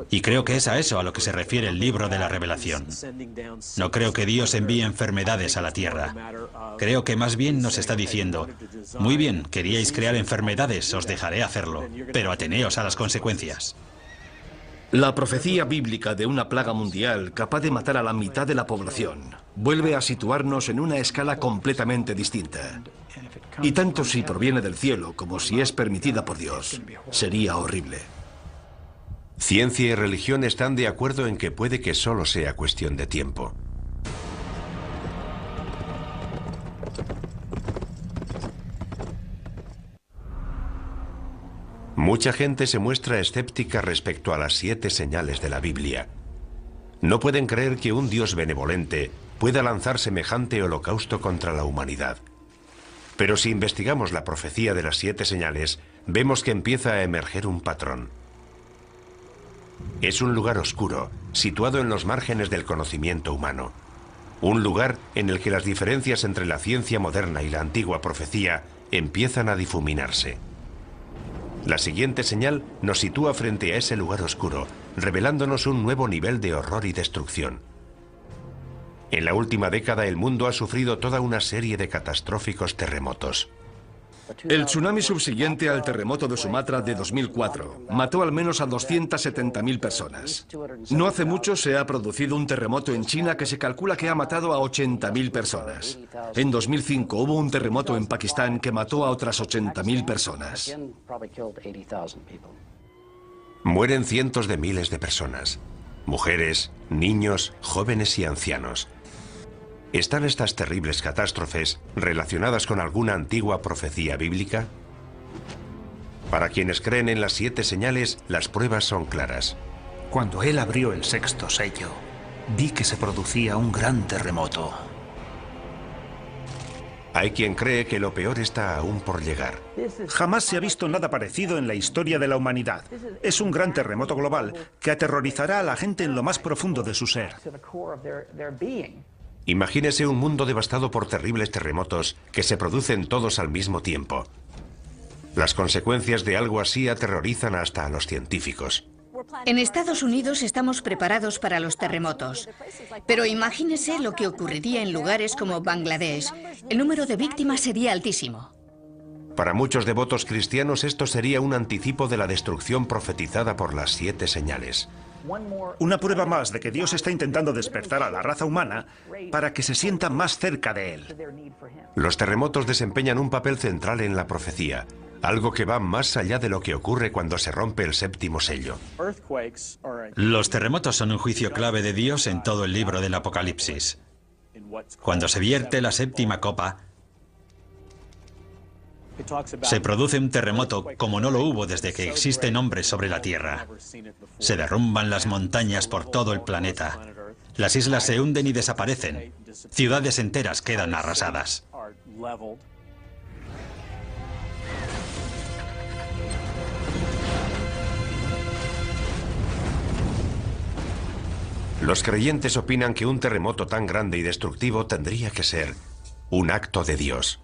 D: Y creo que es a eso a lo que se refiere el libro de la Revelación. No creo que Dios envíe enfermedades a la tierra. Creo que más bien nos está diciendo: muy bien, queríais crear enfermedades, os dejaré hacerlo, pero ateneos a las consecuencias.
C: La profecía bíblica de una plaga mundial capaz de matar a la mitad de la población vuelve a situarnos en una escala completamente distinta. Y tanto si proviene del cielo como si es permitida por Dios, sería horrible.
A: Ciencia y religión están de acuerdo en que puede que solo sea cuestión de tiempo. Mucha gente se muestra escéptica respecto a las 7 señales de la Biblia. No pueden creer que un Dios benevolente pueda lanzar semejante holocausto contra la humanidad. Pero si investigamos la profecía de las 7 señales, vemos que empieza a emerger un patrón. Es un lugar oscuro, situado en los márgenes del conocimiento humano. Un lugar en el que las diferencias entre la ciencia moderna y la antigua profecía empiezan a difuminarse. La siguiente señal nos sitúa frente a ese lugar oscuro, revelándonos un nuevo nivel de horror y destrucción. En la última década el mundo ha sufrido toda una serie de catastróficos terremotos.
C: El tsunami subsiguiente al terremoto de Sumatra de 2004 mató al menos a 270.000 personas. No hace mucho se ha producido un terremoto en China que se calcula que ha matado a 80.000 personas. En 2005 hubo un terremoto en Pakistán que mató a otras 80.000 personas.
A: Mueren cientos de miles de personas. Mujeres, niños, jóvenes y ancianos. ¿Están estas terribles catástrofes relacionadas con alguna antigua profecía bíblica? Para quienes creen en las 7 señales, las pruebas son claras.
B: Cuando él abrió el 6º sello, vi que se producía un gran terremoto.
A: Hay quien cree que lo peor está aún por llegar.
B: Jamás se ha visto nada parecido en la historia de la humanidad. Es un gran terremoto global que aterrorizará a la gente en lo más profundo de su ser.
A: Imagínese un mundo devastado por terribles terremotos que se producen todos al mismo tiempo. Las consecuencias de algo así aterrorizan hasta a los científicos.
E: En Estados Unidos estamos preparados para los terremotos. Pero imagínese lo que ocurriría en lugares como Bangladesh. El número de víctimas sería altísimo.
A: Para muchos devotos cristianos esto sería un anticipo de la destrucción profetizada por las 7 señales.
B: Una prueba más de que Dios está intentando despertar a la raza humana para que se sienta más cerca de Él.
A: Los terremotos desempeñan un papel central en la profecía, algo que va más allá de lo que ocurre cuando se rompe el 7º sello.
D: Los terremotos son un juicio clave de Dios en todo el libro del Apocalipsis. Cuando se vierte la 7ª copa, se produce un terremoto como no lo hubo desde que existen hombres sobre la Tierra. Se derrumban las montañas por todo el planeta. Las islas se hunden y desaparecen. Ciudades enteras quedan arrasadas.
A: Los creyentes opinan que un terremoto tan grande y destructivo tendría que ser un acto de Dios.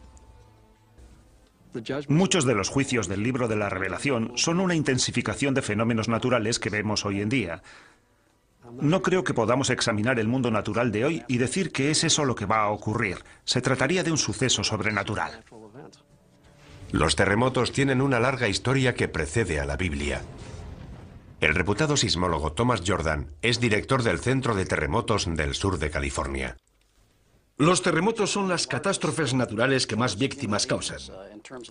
B: Muchos de los juicios del libro de la Revelación son una intensificación de fenómenos naturales que vemos hoy en día. No creo que podamos examinar el mundo natural de hoy y decir que es eso lo que va a ocurrir. Se trataría de un suceso sobrenatural.
A: Los terremotos tienen una larga historia que precede a la Biblia. El reputado sismólogo Thomas Jordan es director del Centro de Terremotos del sur de California.
C: Los terremotos son las catástrofes naturales que más víctimas causan.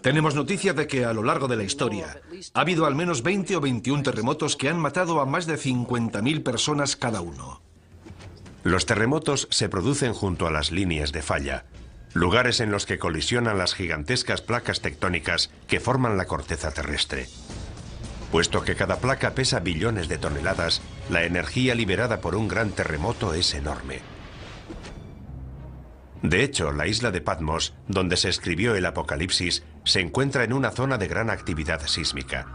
C: Tenemos noticia de que a lo largo de la historia ha habido al menos 20 o 21 terremotos que han matado a más de 50.000 personas cada uno.
A: Los terremotos se producen junto a las líneas de falla, lugares en los que colisionan las gigantescas placas tectónicas que forman la corteza terrestre. Puesto que cada placa pesa billones de toneladas, la energía liberada por un gran terremoto es enorme. De hecho, la isla de Patmos, donde se escribió el Apocalipsis, se encuentra en una zona de gran actividad sísmica.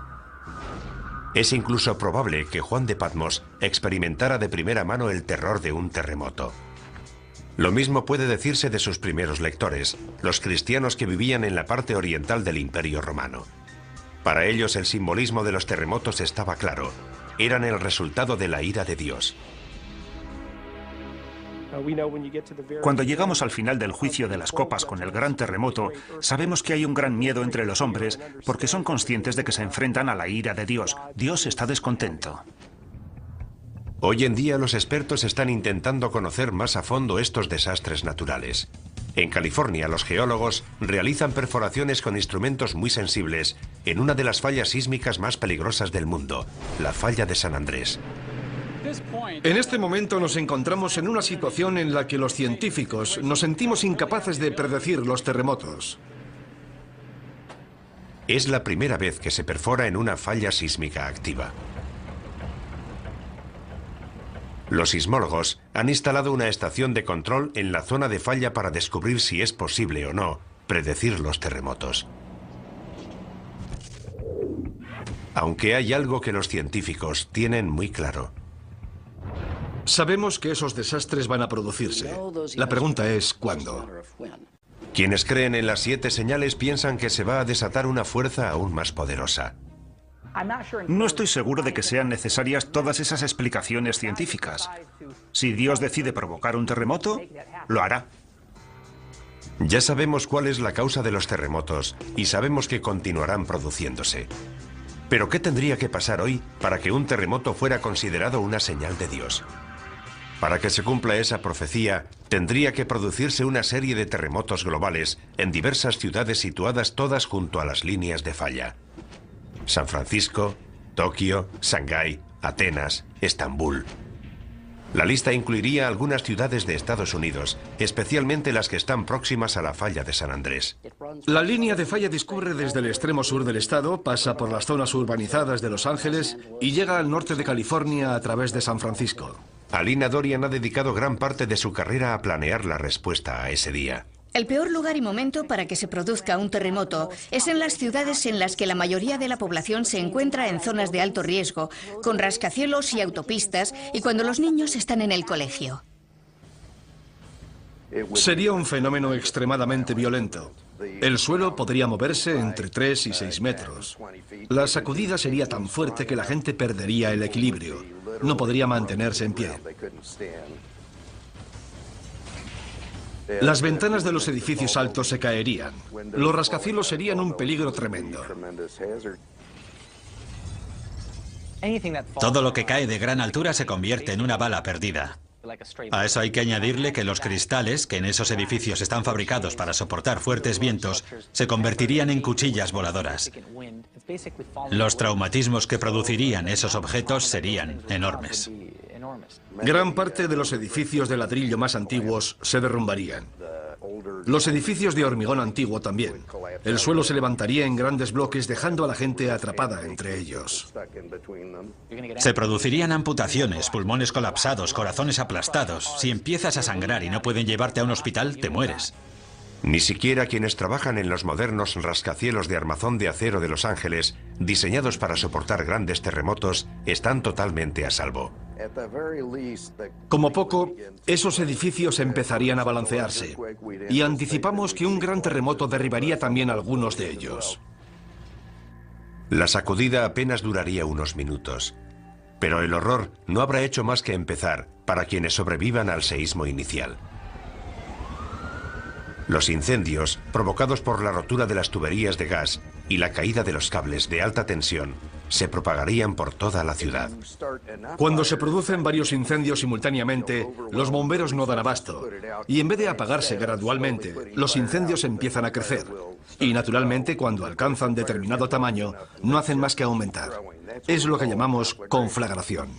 A: Es incluso probable que Juan de Patmos experimentara de primera mano el terror de un terremoto. Lo mismo puede decirse de sus primeros lectores, los cristianos que vivían en la parte oriental del Imperio Romano. Para ellos el simbolismo de los terremotos estaba claro. Eran el resultado de la ira de Dios.
B: Cuando llegamos al final del juicio de las copas con el gran terremoto, sabemos que hay un gran miedo entre los hombres porque son conscientes de que se enfrentan a la ira de Dios. Dios está descontento.
A: Hoy en día los expertos están intentando conocer más a fondo estos desastres naturales. En California, los geólogos realizan perforaciones con instrumentos muy sensibles en una de las fallas sísmicas más peligrosas del mundo, la falla de San Andrés.
C: En este momento nos encontramos en una situación en la que los científicos nos sentimos incapaces de predecir los terremotos.
A: Es la primera vez que se perfora en una falla sísmica activa. Los sismólogos han instalado una estación de control en la zona de falla para descubrir si es posible o no predecir los terremotos. Aunque hay algo que los científicos tienen muy claro.
C: Sabemos que esos desastres van a producirse. La pregunta es ¿cuándo?
A: Quienes creen en las 7 señales piensan que se va a desatar una fuerza aún más poderosa.
B: No estoy seguro de que sean necesarias todas esas explicaciones científicas. Si Dios decide provocar un terremoto, lo hará.
A: Ya sabemos cuál es la causa de los terremotos y sabemos que continuarán produciéndose. Pero ¿qué tendría que pasar hoy para que un terremoto fuera considerado una señal de Dios? Para que se cumpla esa profecía, tendría que producirse una serie de terremotos globales en diversas ciudades situadas todas junto a las líneas de falla. San Francisco, Tokio, Shanghái, Atenas, Estambul. La lista incluiría algunas ciudades de Estados Unidos, especialmente las que están próximas a la falla de San Andrés.
C: La línea de falla discurre desde el extremo sur del estado, pasa por las zonas urbanizadas de Los Ángeles y llega al norte de California a través de San Francisco.
A: Alina Dorian ha dedicado gran parte de su carrera a planear la respuesta a ese día.
E: El peor lugar y momento para que se produzca un terremoto es en las ciudades en las que la mayoría de la población se encuentra en zonas de alto riesgo, con rascacielos y autopistas, y cuando los niños están en el colegio.
C: Sería un fenómeno extremadamente violento. El suelo podría moverse entre 3 y 6 metros. La sacudida sería tan fuerte que la gente perdería el equilibrio. No podría mantenerse en pie. Las ventanas de los edificios altos se caerían. Los rascacielos serían un peligro tremendo.
D: Todo lo que cae de gran altura se convierte en una bala perdida. A eso hay que añadirle que los cristales, que en esos edificios están fabricados para soportar fuertes vientos, se convertirían en cuchillas voladoras. Los traumatismos que producirían esos objetos serían enormes.
C: Gran parte de los edificios de ladrillo más antiguos se derrumbarían. Los edificios de hormigón antiguo también. El suelo se levantaría en grandes bloques dejando a la gente atrapada entre ellos.
D: Se producirían amputaciones, pulmones colapsados, corazones aplastados. Si empiezas a sangrar y no pueden llevarte a un hospital, te mueres.
A: Ni siquiera quienes trabajan en los modernos rascacielos de armazón de acero de Los Ángeles, diseñados para soportar grandes terremotos, están totalmente a salvo.
C: Como poco, esos edificios empezarían a balancearse, y anticipamos que un gran terremoto derribaría también algunos de ellos.
A: La sacudida apenas duraría unos minutos, pero el horror no habrá hecho más que empezar para quienes sobrevivan al seísmo inicial. Los incendios, provocados por la rotura de las tuberías de gas y la caída de los cables de alta tensión, se propagarían por toda la ciudad.
C: Cuando se producen varios incendios simultáneamente, los bomberos no dan abasto, y en vez de apagarse gradualmente, los incendios empiezan a crecer, y naturalmente cuando alcanzan determinado tamaño, no hacen más que aumentar. Es lo que llamamos conflagración.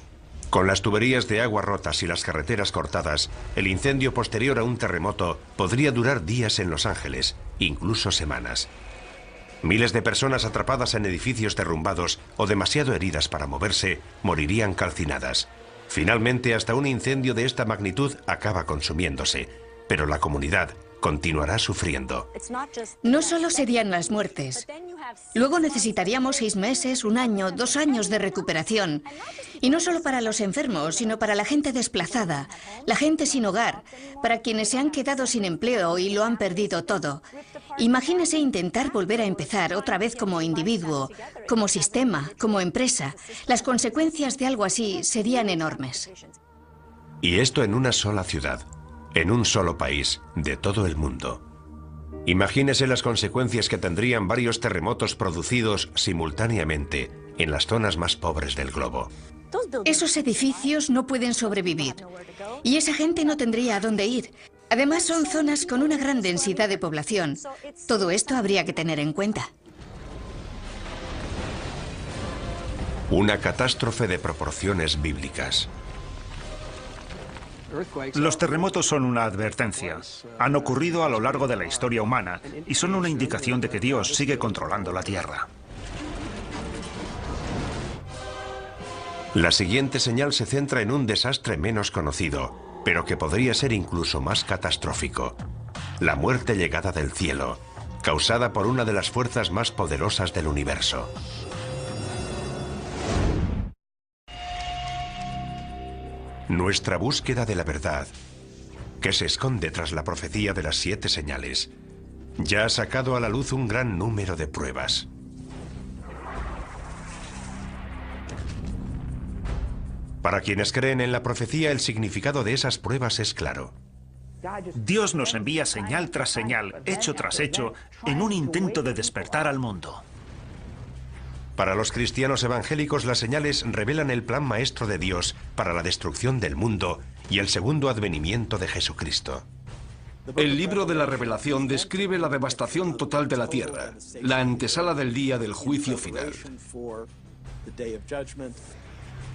A: Con las tuberías de agua rotas y las carreteras cortadas, el incendio posterior a un terremoto podría durar días en Los Ángeles, incluso semanas. Miles de personas atrapadas en edificios derrumbados o demasiado heridas para moverse morirían calcinadas. Finalmente, hasta un incendio de esta magnitud acaba consumiéndose, pero la comunidad continuará sufriendo.
E: No solo serían las muertes. Luego necesitaríamos 6 meses, 1 año, 2 años de recuperación. Y no solo para los enfermos, sino para la gente desplazada, la gente sin hogar, para quienes se han quedado sin empleo y lo han perdido todo. Imagínese intentar volver a empezar otra vez como individuo, como sistema, como empresa. Las consecuencias de algo así serían enormes.
A: Y esto en una sola ciudad, en un solo país, de todo el mundo. Imagínese las consecuencias que tendrían varios terremotos producidos simultáneamente en las zonas más pobres del globo.
E: Esos edificios no pueden sobrevivir. Y esa gente no tendría a dónde ir. Además, son zonas con una gran densidad de población. Todo esto habría que tener en cuenta.
A: Una catástrofe de proporciones bíblicas.
B: Los terremotos son una advertencia. Han ocurrido a lo largo de la historia humana y son una indicación de que Dios sigue controlando la Tierra.
A: La siguiente señal se centra en un desastre menos conocido, pero que podría ser incluso más catastrófico. La muerte llegada del cielo, causada por una de las fuerzas más poderosas del universo. Nuestra búsqueda de la verdad, que se esconde tras la profecía de las 7 señales, ya ha sacado a la luz un gran número de pruebas. Para quienes creen en la profecía, el significado de esas pruebas es claro.
B: Dios nos envía señal tras señal, hecho tras hecho, en un intento de despertar al mundo.
A: Para los cristianos evangélicos, las señales revelan el plan maestro de Dios para la destrucción del mundo y el segundo advenimiento de Jesucristo.
C: El libro de la Revelación describe la devastación total de la tierra, la antesala del día del juicio final.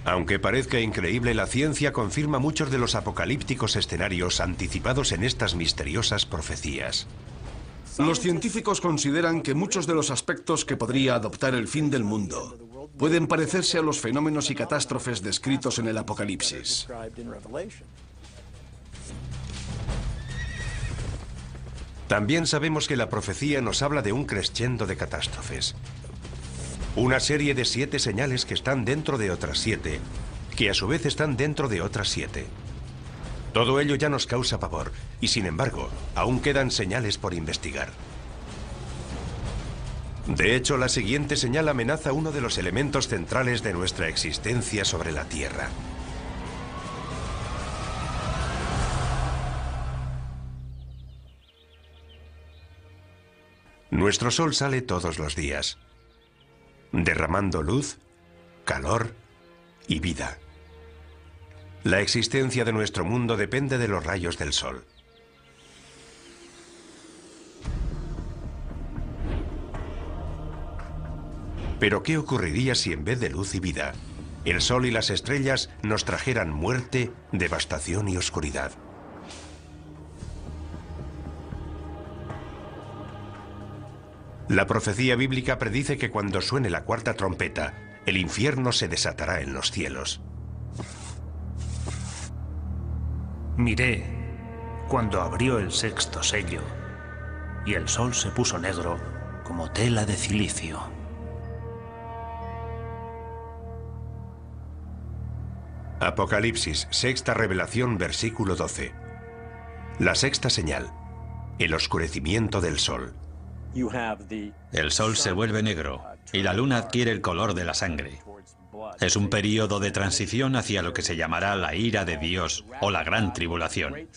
A: Aunque parezca increíble, la ciencia confirma muchos de los apocalípticos escenarios anticipados en estas misteriosas profecías.
C: Los científicos consideran que muchos de los aspectos que podría adoptar el fin del mundo pueden parecerse a los fenómenos y catástrofes descritos en el Apocalipsis.
A: También sabemos que la profecía nos habla de un crescendo de catástrofes. Una serie de 7 señales que están dentro de otras 7, que a su vez están dentro de otras 7. Todo ello ya nos causa pavor, y sin embargo, aún quedan señales por investigar. De hecho, la siguiente señal amenaza uno de los elementos centrales de nuestra existencia sobre la Tierra. Nuestro sol sale todos los días, derramando luz, calor y vida. La existencia de nuestro mundo depende de los rayos del sol. Pero ¿qué ocurriría si en vez de luz y vida, el sol y las estrellas nos trajeran muerte, devastación y oscuridad? La profecía bíblica predice que cuando suene la 4ª trompeta, el infierno se desatará en los cielos.
B: Miré cuando abrió el 6º sello y el sol se puso negro como tela de cilicio.
A: Apocalipsis, 6ª revelación, versículo 12. La 6ª señal, el oscurecimiento del sol.
D: El sol se vuelve negro y la luna adquiere el color de la sangre. Es un período de transición hacia lo que se llamará la ira de Dios o la gran tribulación.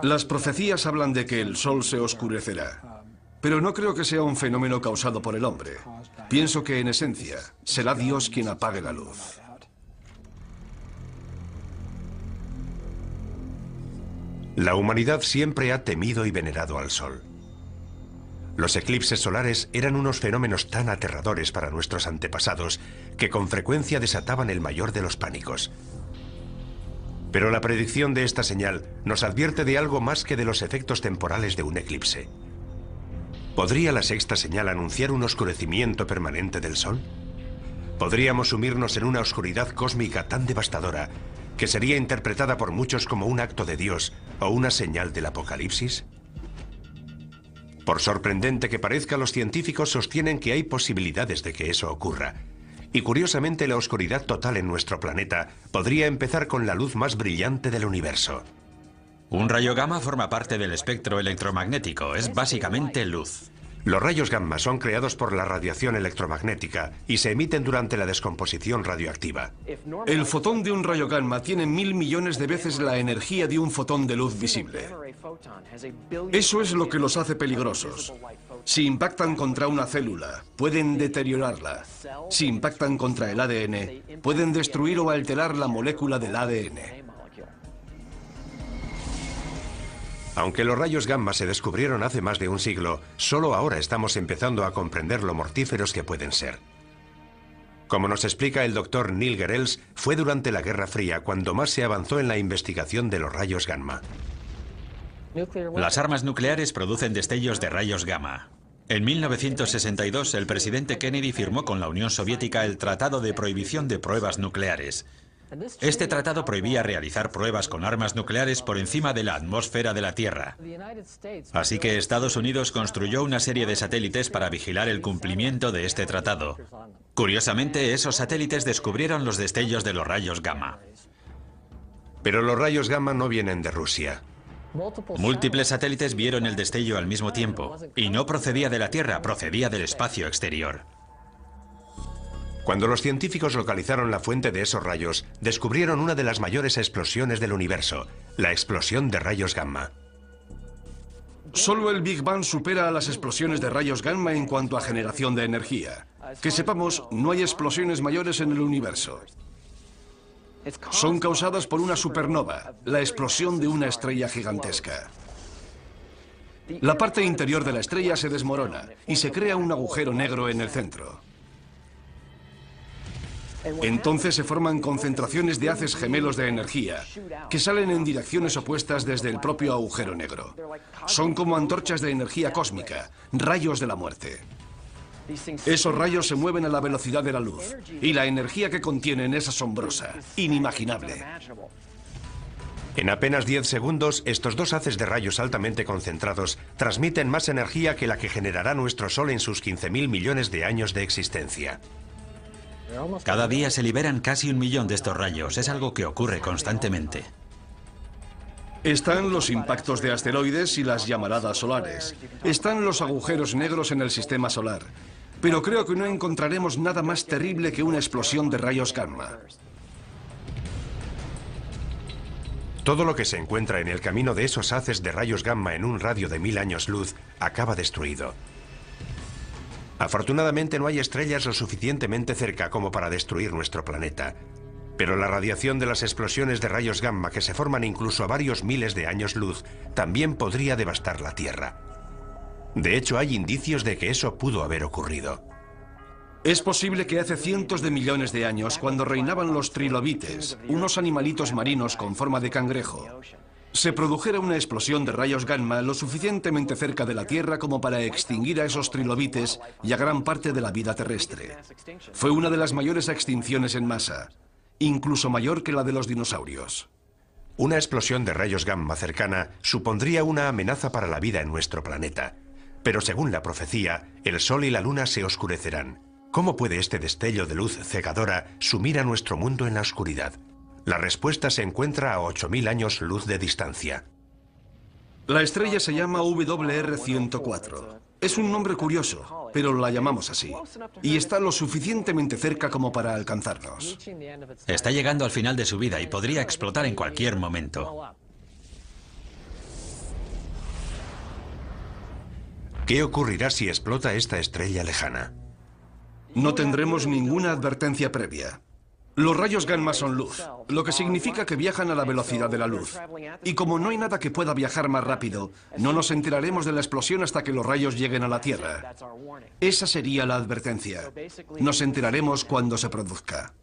C: Las profecías hablan de que el sol se oscurecerá, pero no creo que sea un fenómeno causado por el hombre. Pienso que en esencia será Dios quien apague la luz.
A: La humanidad siempre ha temido y venerado al sol. Los eclipses solares eran unos fenómenos tan aterradores para nuestros antepasados que con frecuencia desataban el mayor de los pánicos. Pero la predicción de esta señal nos advierte de algo más que de los efectos temporales de un eclipse. ¿Podría la sexta señal anunciar un oscurecimiento permanente del Sol? ¿Podríamos sumirnos en una oscuridad cósmica tan devastadora que sería interpretada por muchos como un acto de Dios o una señal del Apocalipsis? Por sorprendente que parezca, los científicos sostienen que hay posibilidades de que eso ocurra. Y curiosamente, la oscuridad total en nuestro planeta podría empezar con la luz más brillante del universo.
D: Un rayo gamma forma parte del espectro electromagnético, es básicamente luz.
A: Los rayos gamma son creados por la radiación electromagnética y se emiten durante la descomposición radioactiva.
C: El fotón de un rayo gamma tiene 1000 millones de veces la energía de un fotón de luz visible. Eso es lo que los hace peligrosos. Si impactan contra una célula, pueden deteriorarla. Si impactan contra el ADN, pueden destruir o alterar la molécula del ADN.
A: Aunque los rayos gamma se descubrieron hace más de un siglo, solo ahora estamos empezando a comprender lo mortíferos que pueden ser. Como nos explica el doctor Neil Gehrels, fue durante la Guerra Fría cuando más se avanzó en la investigación de los rayos gamma.
D: Las armas nucleares producen destellos de rayos gamma. En 1962, el presidente Kennedy firmó con la Unión Soviética el Tratado de Prohibición de Pruebas Nucleares. Este tratado prohibía realizar pruebas con armas nucleares por encima de la atmósfera de la Tierra. Así que Estados Unidos construyó una serie de satélites para vigilar el cumplimiento de este tratado. Curiosamente, esos satélites descubrieron los destellos de los rayos gamma.
A: Pero los rayos gamma no vienen de Rusia.
D: Múltiples satélites vieron el destello al mismo tiempo, y no procedía de la Tierra, procedía del espacio exterior.
A: Cuando los científicos localizaron la fuente de esos rayos, descubrieron una de las mayores explosiones del universo, la explosión de rayos gamma.
C: Solo el Big Bang supera a las explosiones de rayos gamma en cuanto a generación de energía. Que sepamos, no hay explosiones mayores en el universo. Son causadas por una supernova, la explosión de una estrella gigantesca. La parte interior de la estrella se desmorona y se crea un agujero negro en el centro. Entonces se forman concentraciones de haces gemelos de energía que salen en direcciones opuestas desde el propio agujero negro. Son como antorchas de energía cósmica, rayos de la muerte. Esos rayos se mueven a la velocidad de la luz y la energía que contienen es asombrosa, inimaginable.
A: En apenas 10 segundos, estos dos haces de rayos altamente concentrados transmiten más energía que la que generará nuestro Sol en sus 15.000 millones de años de existencia.
D: Cada día se liberan casi 1 millón de estos rayos. Es algo que ocurre constantemente.
C: Están los impactos de asteroides y las llamaradas solares. Están los agujeros negros en el sistema solar. Pero creo que no encontraremos nada más terrible que una explosión de rayos gamma.
A: Todo lo que se encuentra en el camino de esos haces de rayos gamma en un radio de 1000 años luz acaba destruido. Afortunadamente no hay estrellas lo suficientemente cerca como para destruir nuestro planeta. Pero la radiación de las explosiones de rayos gamma que se forman incluso a varios miles de años luz también podría devastar la Tierra. De hecho, hay indicios de que eso pudo haber ocurrido.
C: Es posible que hace cientos de millones de años, cuando reinaban los trilobites, unos animalitos marinos con forma de cangrejo, se produjera una explosión de rayos gamma lo suficientemente cerca de la Tierra como para extinguir a esos trilobites y a gran parte de la vida terrestre. Fue una de las mayores extinciones en masa, incluso mayor que la de los dinosaurios.
A: Una explosión de rayos gamma cercana supondría una amenaza para la vida en nuestro planeta. Pero según la profecía, el Sol y la Luna se oscurecerán. ¿Cómo puede este destello de luz cegadora sumir a nuestro mundo en la oscuridad? La respuesta se encuentra a 8000 años luz de distancia.
C: La estrella se llama WR104. Es un nombre curioso, pero la llamamos así. Y está lo suficientemente cerca como para alcanzarnos.
D: Está llegando al final de su vida y podría explotar en cualquier momento.
A: ¿Qué ocurrirá si explota esta estrella lejana?
C: No tendremos ninguna advertencia previa. Los rayos gamma son luz, lo que significa que viajan a la velocidad de la luz. Y como no hay nada que pueda viajar más rápido, no nos enteraremos de la explosión hasta que los rayos lleguen a la Tierra. Esa sería la advertencia. Nos enteraremos cuando se produzca.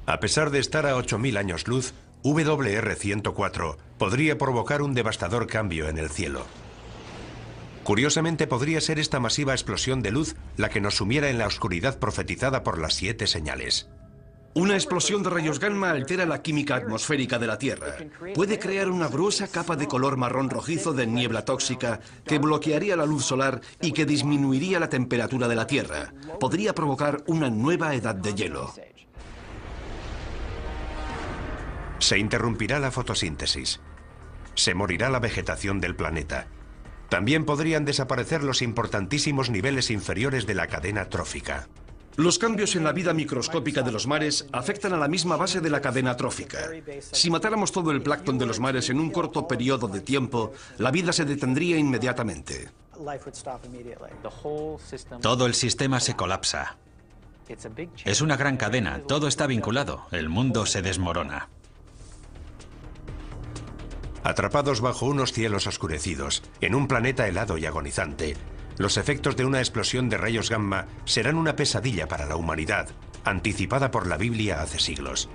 A: A pesar de estar a 8000 años luz, WR104 podría provocar un devastador cambio en el cielo. Curiosamente, podría ser esta masiva explosión de luz la que nos sumiera en la oscuridad profetizada por las 7 señales.
C: Una explosión de rayos gamma altera la química atmosférica de la Tierra. Puede crear una gruesa capa de color marrón rojizo de niebla tóxica que bloquearía la luz solar y que disminuiría la temperatura de la Tierra. Podría provocar una nueva edad de hielo.
A: Se interrumpirá la fotosíntesis. Se morirá la vegetación del planeta. También podrían desaparecer los importantísimos niveles inferiores de la cadena trófica.
C: Los cambios en la vida microscópica de los mares afectan a la misma base de la cadena trófica. Si matáramos todo el plancton de los mares en un corto periodo de tiempo, la vida se detendría inmediatamente.
D: Todo el sistema se colapsa. Es una gran cadena, todo está vinculado, el mundo se desmorona.
A: Atrapados bajo unos cielos oscurecidos, en un planeta helado y agonizante, los efectos de una explosión de rayos gamma serán una pesadilla para la humanidad, anticipada por la Biblia hace siglos.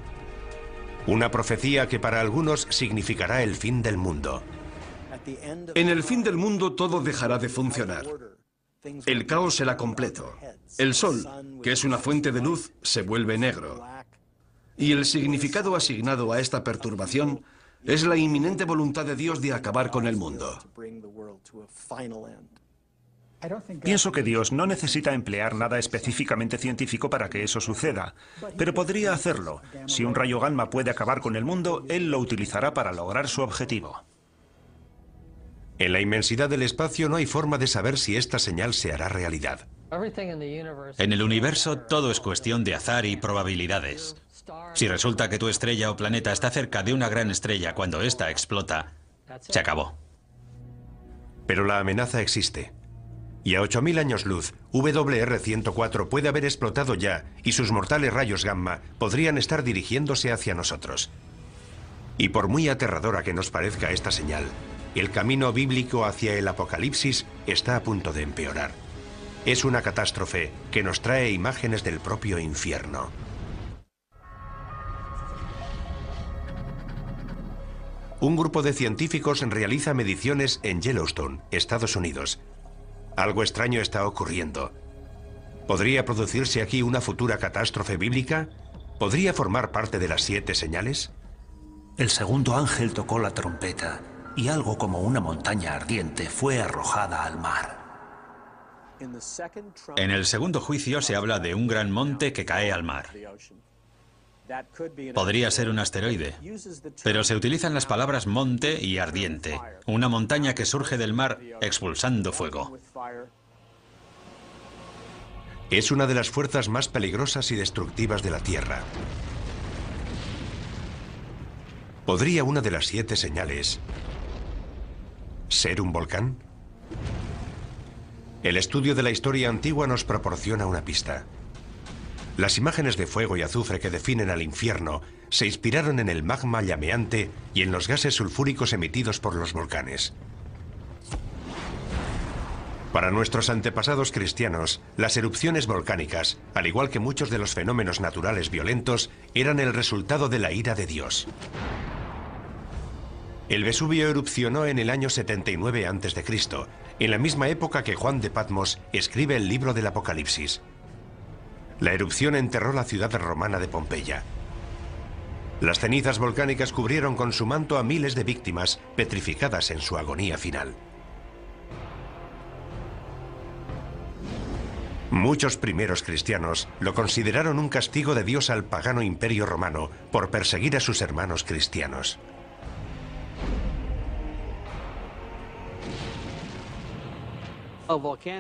A: Una profecía que para algunos significará el fin del mundo.
C: En el fin del mundo todo dejará de funcionar. El caos será completo. El sol, que es una fuente de luz, se vuelve negro. Y el significado asignado a esta perturbación es la inminente voluntad de Dios de acabar con el mundo.
B: Pienso que Dios no necesita emplear nada específicamente científico para que eso suceda, pero podría hacerlo. Si un rayo gamma puede acabar con el mundo, Él lo utilizará para lograr su objetivo.
A: En la inmensidad del espacio no hay forma de saber si esta señal se hará realidad.
D: En el universo todo es cuestión de azar y probabilidades. Si resulta que tu estrella o planeta está cerca de una gran estrella cuando ésta explota, se acabó.
A: Pero la amenaza existe. Y a 8000 años luz, WR-104 puede haber explotado ya y sus mortales rayos gamma podrían estar dirigiéndose hacia nosotros. Y por muy aterradora que nos parezca esta señal, el camino bíblico hacia el apocalipsis está a punto de empeorar. Es una catástrofe que nos trae imágenes del propio infierno. Un grupo de científicos realiza mediciones en Yellowstone, Estados Unidos. Algo extraño está ocurriendo. ¿Podría producirse aquí una futura catástrofe bíblica? ¿Podría formar parte de las 7 señales?
B: El segundo ángel tocó la trompeta y algo como una montaña ardiente fue arrojada al mar.
D: En el segundo juicio se habla de un gran monte que cae al mar. Podría ser un asteroide, pero se utilizan las palabras monte y ardiente, una montaña que surge del mar expulsando fuego.
A: Es una de las fuerzas más peligrosas y destructivas de la Tierra. ¿Podría una de las 7 señales ser un volcán? El estudio de la historia antigua nos proporciona una pista. Las imágenes de fuego y azufre que definen al infierno se inspiraron en el magma llameante y en los gases sulfúricos emitidos por los volcanes. Para nuestros antepasados cristianos, las erupciones volcánicas, al igual que muchos de los fenómenos naturales violentos, eran el resultado de la ira de Dios. El Vesubio erupcionó en el año 79 a.C., en la misma época que Juan de Patmos escribe el libro del Apocalipsis. La erupción enterró la ciudad romana de Pompeya. Las cenizas volcánicas cubrieron con su manto a miles de víctimas petrificadas en su agonía final. Muchos primeros cristianos lo consideraron un castigo de Dios al pagano imperio romano por perseguir a sus hermanos cristianos.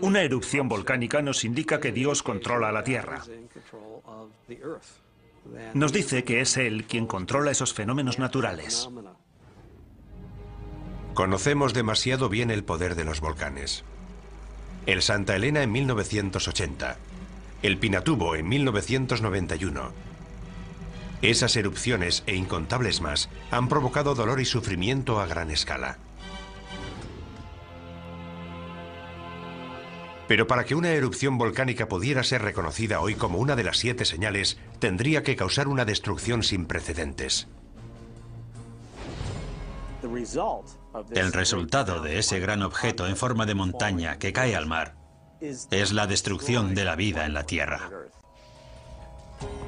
B: Una erupción volcánica nos indica que Dios controla la Tierra. Nos dice que es Él quien controla esos fenómenos naturales.
A: Conocemos demasiado bien el poder de los volcanes. El Santa Elena en 1980, el Pinatubo en 1991. Esas erupciones e incontables más han provocado dolor y sufrimiento a gran escala. Pero para que una erupción volcánica pudiera ser reconocida hoy como una de las 7 señales, tendría que causar una destrucción sin precedentes.
D: El resultado de ese gran objeto en forma de montaña que cae al mar es la destrucción de la vida en la Tierra.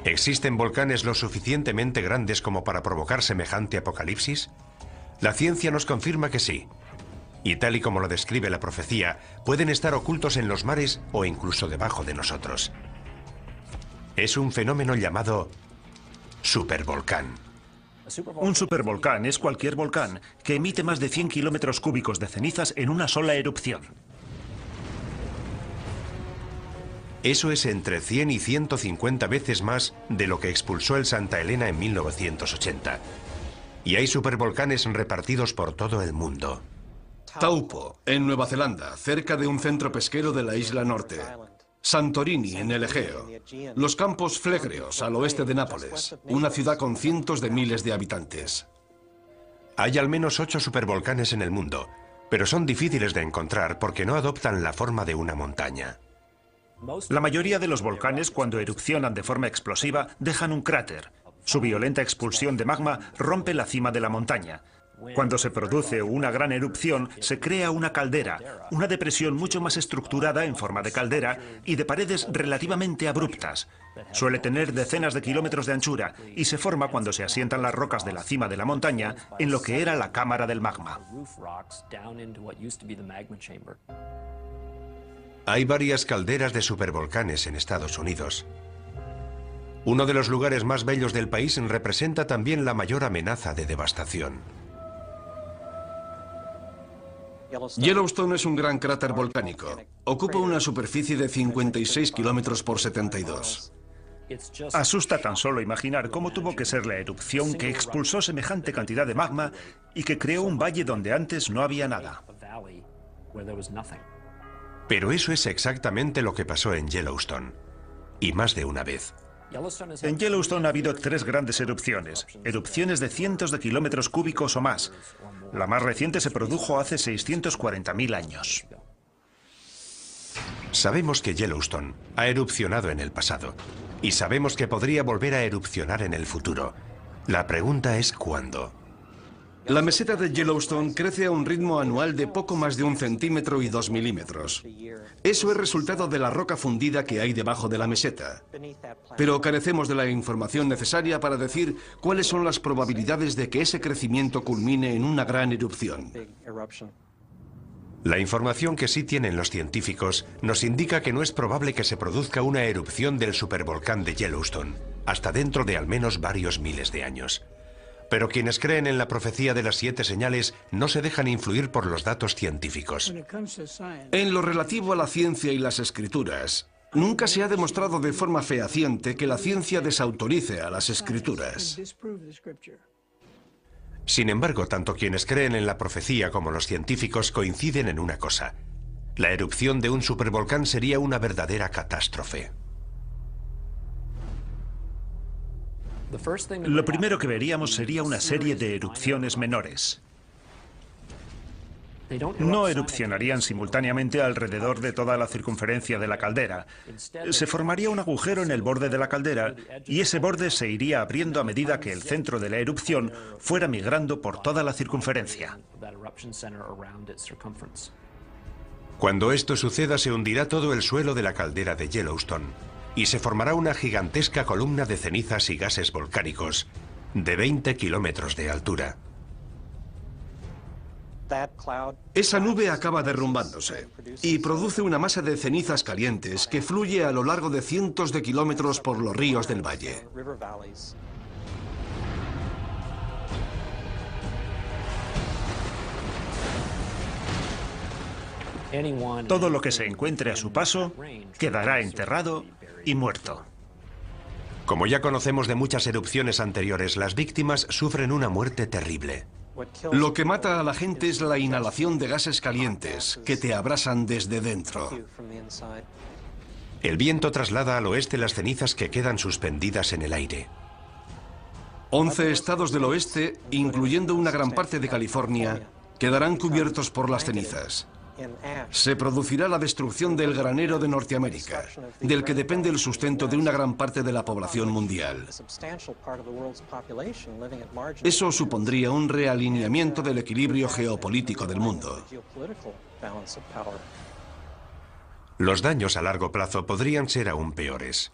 A: ¿Existen volcanes lo suficientemente grandes como para provocar semejante apocalipsis? La ciencia nos confirma que sí. Y tal y como lo describe la profecía, pueden estar ocultos en los mares o incluso debajo de nosotros. Es un fenómeno llamado supervolcán.
B: Un supervolcán es cualquier volcán que emite más de 100 kilómetros cúbicos de cenizas en una sola erupción.
A: Eso es entre 100 y 150 veces más de lo que expulsó el Santa Elena en 1980. Y hay supervolcanes repartidos por todo el mundo.
C: Taupo, en Nueva Zelanda, cerca de un centro pesquero de la isla norte. Santorini, en el Egeo. Los Campos Flegreos, al oeste de Nápoles, una ciudad con cientos de miles de habitantes.
A: Hay al menos 8 supervolcanes en el mundo, pero son difíciles de encontrar porque no adoptan la forma de una montaña.
B: La mayoría de los volcanes, cuando erupcionan de forma explosiva, dejan un cráter. Su violenta expulsión de magma rompe la cima de la montaña. Cuando se produce una gran erupción, se crea una caldera, una depresión mucho más estructurada en forma de caldera y de paredes relativamente abruptas. Suele tener decenas de kilómetros de anchura y se forma cuando se asientan las rocas de la cima de la montaña en lo que era la cámara del magma.
A: Hay varias calderas de supervolcanes en Estados Unidos. Uno de los lugares más bellos del país representa también la mayor amenaza de devastación.
C: Yellowstone es un gran cráter volcánico. Ocupa una superficie de 56 kilómetros por 72.
B: Asusta tan solo imaginar cómo tuvo que ser la erupción que expulsó semejante cantidad de magma y que creó un valle donde antes no había nada.
A: Pero eso es exactamente lo que pasó en Yellowstone. Y más de una vez.
B: En Yellowstone ha habido 3 grandes erupciones de cientos de kilómetros cúbicos o más. La más reciente se produjo hace 640.000 años.
A: Sabemos que Yellowstone ha erupcionado en el pasado y sabemos que podría volver a erupcionar en el futuro. La pregunta es ¿cuándo?
C: La meseta de Yellowstone crece a un ritmo anual de poco más de 1 centímetro y 2 milímetros. Eso es resultado de la roca fundida que hay debajo de la meseta. Pero carecemos de la información necesaria para decir cuáles son las probabilidades de que ese crecimiento culmine en una gran erupción.
A: La información que sí tienen los científicos nos indica que no es probable que se produzca una erupción del supervolcán de Yellowstone, hasta dentro de al menos varios miles de años. Pero quienes creen en la profecía de las 7 señales no se dejan influir por los datos científicos.
C: En lo relativo a la ciencia y las escrituras, nunca se ha demostrado de forma fehaciente que la ciencia desautorice a las escrituras.
A: Sin embargo, tanto quienes creen en la profecía como los científicos coinciden en una cosa. La erupción de un supervolcán sería una verdadera catástrofe.
B: Lo primero que veríamos sería una serie de erupciones menores. No erupcionarían simultáneamente alrededor de toda la circunferencia de la caldera. Se formaría un agujero en el borde de la caldera y ese borde se iría abriendo a medida que el centro de la erupción fuera migrando por toda la circunferencia.
A: Cuando esto suceda, se hundirá todo el suelo de la caldera de Yellowstone y se formará una gigantesca columna de cenizas y gases volcánicos de 20 kilómetros de altura.
C: Esa nube acaba derrumbándose y produce una masa de cenizas calientes que fluye a lo largo de cientos de kilómetros por los ríos del valle.
B: Todo lo que se encuentre a su paso quedará enterrado y muerto.
A: Como ya conocemos de muchas erupciones anteriores, las víctimas sufren una muerte terrible.
C: Lo que mata a la gente es la inhalación de gases calientes que te abrasan desde dentro.
A: El viento traslada al oeste las cenizas que quedan suspendidas en el aire.
C: 11 estados del oeste, incluyendo una gran parte de California, quedarán cubiertos por las cenizas. Se producirá la destrucción del granero de Norteamérica, del que depende el sustento de una gran parte de la población mundial. Eso supondría un realineamiento del equilibrio geopolítico del mundo.
A: Los daños a largo plazo podrían ser aún peores.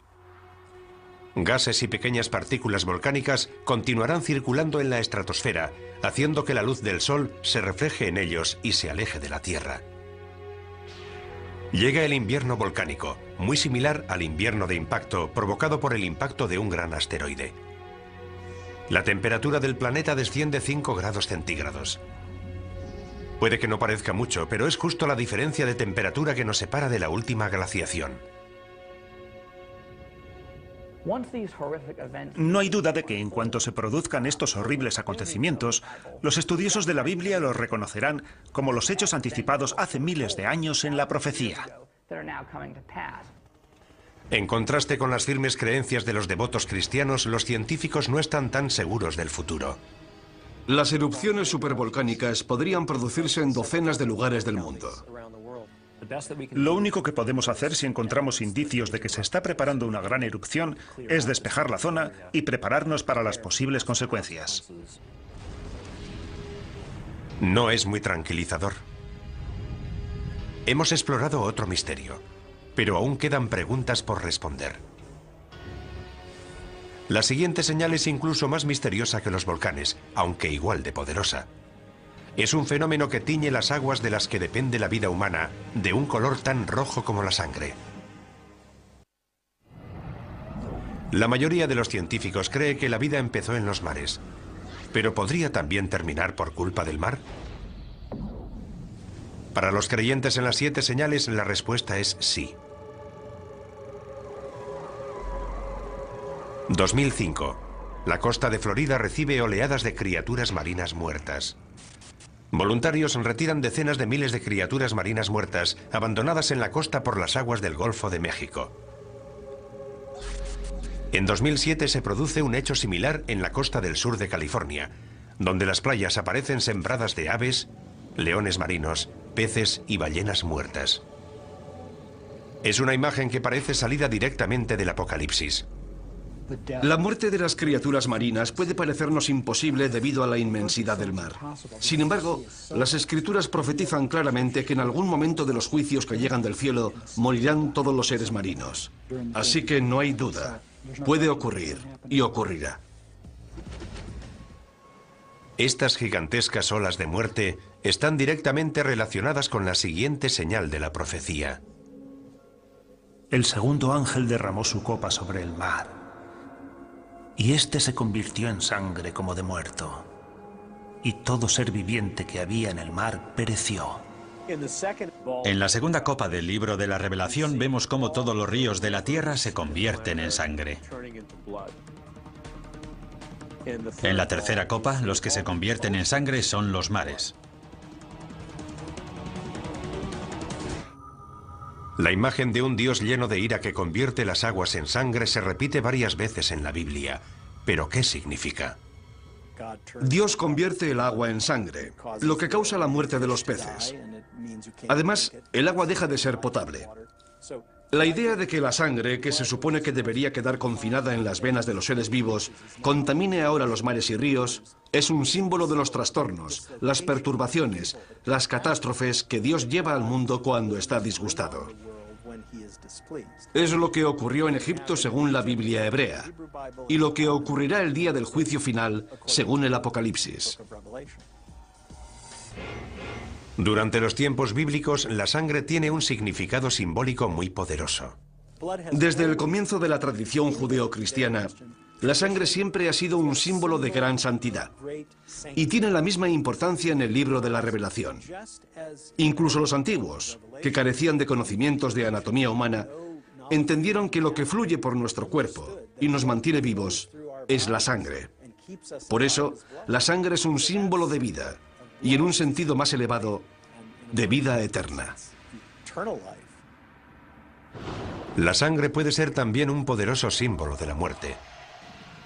A: Gases y pequeñas partículas volcánicas continuarán circulando en la estratosfera, haciendo que la luz del Sol se refleje en ellos y se aleje de la Tierra. Llega el invierno volcánico, muy similar al invierno de impacto provocado por el impacto de un gran asteroide. La temperatura del planeta desciende 5 grados centígrados. Puede que no parezca mucho, pero es justo la diferencia de temperatura que nos separa de la última glaciación.
B: No hay duda de que en cuanto se produzcan estos horribles acontecimientos, los estudiosos de la Biblia los reconocerán como los hechos anticipados hace miles de años en la profecía.
A: En contraste con las firmes creencias de los devotos cristianos, los científicos no están tan seguros del futuro.
C: Las erupciones supervolcánicas podrían producirse en docenas de lugares del mundo.
B: Lo único que podemos hacer si encontramos indicios de que se está preparando una gran erupción es despejar la zona y prepararnos para las posibles consecuencias.
A: No es muy tranquilizador. Hemos explorado otro misterio, pero aún quedan preguntas por responder. La siguiente señal es incluso más misteriosa que los volcanes, aunque igual de poderosa. Es un fenómeno que tiñe las aguas de las que depende la vida humana, de un color tan rojo como la sangre. La mayoría de los científicos cree que la vida empezó en los mares, pero ¿podría también terminar por culpa del mar? Para los creyentes en las 7 señales, la respuesta es sí. 2005. La costa de Florida recibe oleadas de criaturas marinas muertas. Voluntarios retiran decenas de miles de criaturas marinas muertas abandonadas en la costa por las aguas del Golfo de México. En 2007 se produce un hecho similar en la costa del sur de California, donde las playas aparecen sembradas de aves, leones marinos, peces y ballenas muertas. Es una imagen que parece salida directamente del Apocalipsis.
C: La muerte de las criaturas marinas puede parecernos imposible debido a la inmensidad del mar. Sin embargo, las Escrituras profetizan claramente que en algún momento de los juicios que llegan del cielo morirán todos los seres marinos. Así que no hay duda. Puede ocurrir y ocurrirá.
A: Estas gigantescas olas de muerte están directamente relacionadas con la siguiente señal de la profecía.
B: El segundo ángel derramó su copa sobre el mar, y éste se convirtió en sangre como de muerto, y todo ser viviente que había en el mar pereció.
D: En la segunda copa del libro de la Revelación vemos cómo todos los ríos de la tierra se convierten en sangre. En la tercera copa, los que se convierten en sangre son los mares.
A: La imagen de un Dios lleno de ira que convierte las aguas en sangre se repite varias veces en la Biblia. ¿Pero qué significa?
C: Dios convierte el agua en sangre, lo que causa la muerte de los peces. Además, el agua deja de ser potable. La idea de que la sangre, que se supone que debería quedar confinada en las venas de los seres vivos, contamine ahora los mares y ríos, es un símbolo de los trastornos, las perturbaciones, las catástrofes que Dios lleva al mundo cuando está disgustado. Es lo que ocurrió en Egipto según la Biblia hebrea, y lo que ocurrirá el día del juicio final según el Apocalipsis.
A: Durante los tiempos bíblicos, la sangre tiene un significado simbólico muy poderoso.
C: Desde el comienzo de la tradición judeocristiana, la sangre siempre ha sido un símbolo de gran santidad y tiene la misma importancia en el libro de la Revelación. Incluso los antiguos, que carecían de conocimientos de anatomía humana, entendieron que lo que fluye por nuestro cuerpo y nos mantiene vivos es la sangre. Por eso, la sangre es un símbolo de vida y, en un sentido más elevado, de vida eterna.
A: La sangre puede ser también un poderoso símbolo de la muerte.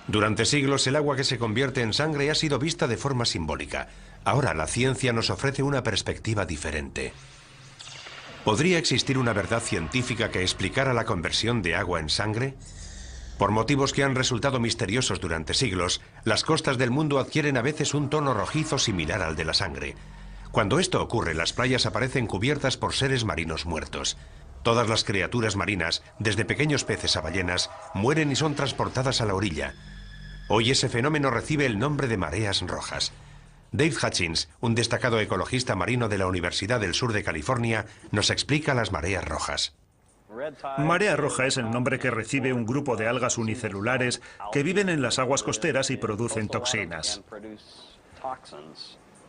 A: Durante siglos el agua que se convierte en sangre ha sido vista de forma simbólica. Ahora la ciencia nos ofrece una perspectiva diferente. ¿Podría existir una verdad científica que explicara la conversión de agua en sangre? Por motivos que han resultado misteriosos durante siglos, las costas del mundo adquieren a veces un tono rojizo similar al de la sangre. Cuando esto ocurre, las playas aparecen cubiertas por seres marinos muertos. Todas las criaturas marinas, desde pequeños peces a ballenas, mueren y son transportadas a la orilla. Hoy ese fenómeno recibe el nombre de mareas rojas. Dave Hutchins, un destacado ecologista marino de la Universidad del Sur de California, nos explica las mareas rojas.
B: Marea roja es el nombre que recibe un grupo de algas unicelulares que viven en las aguas costeras y producen toxinas.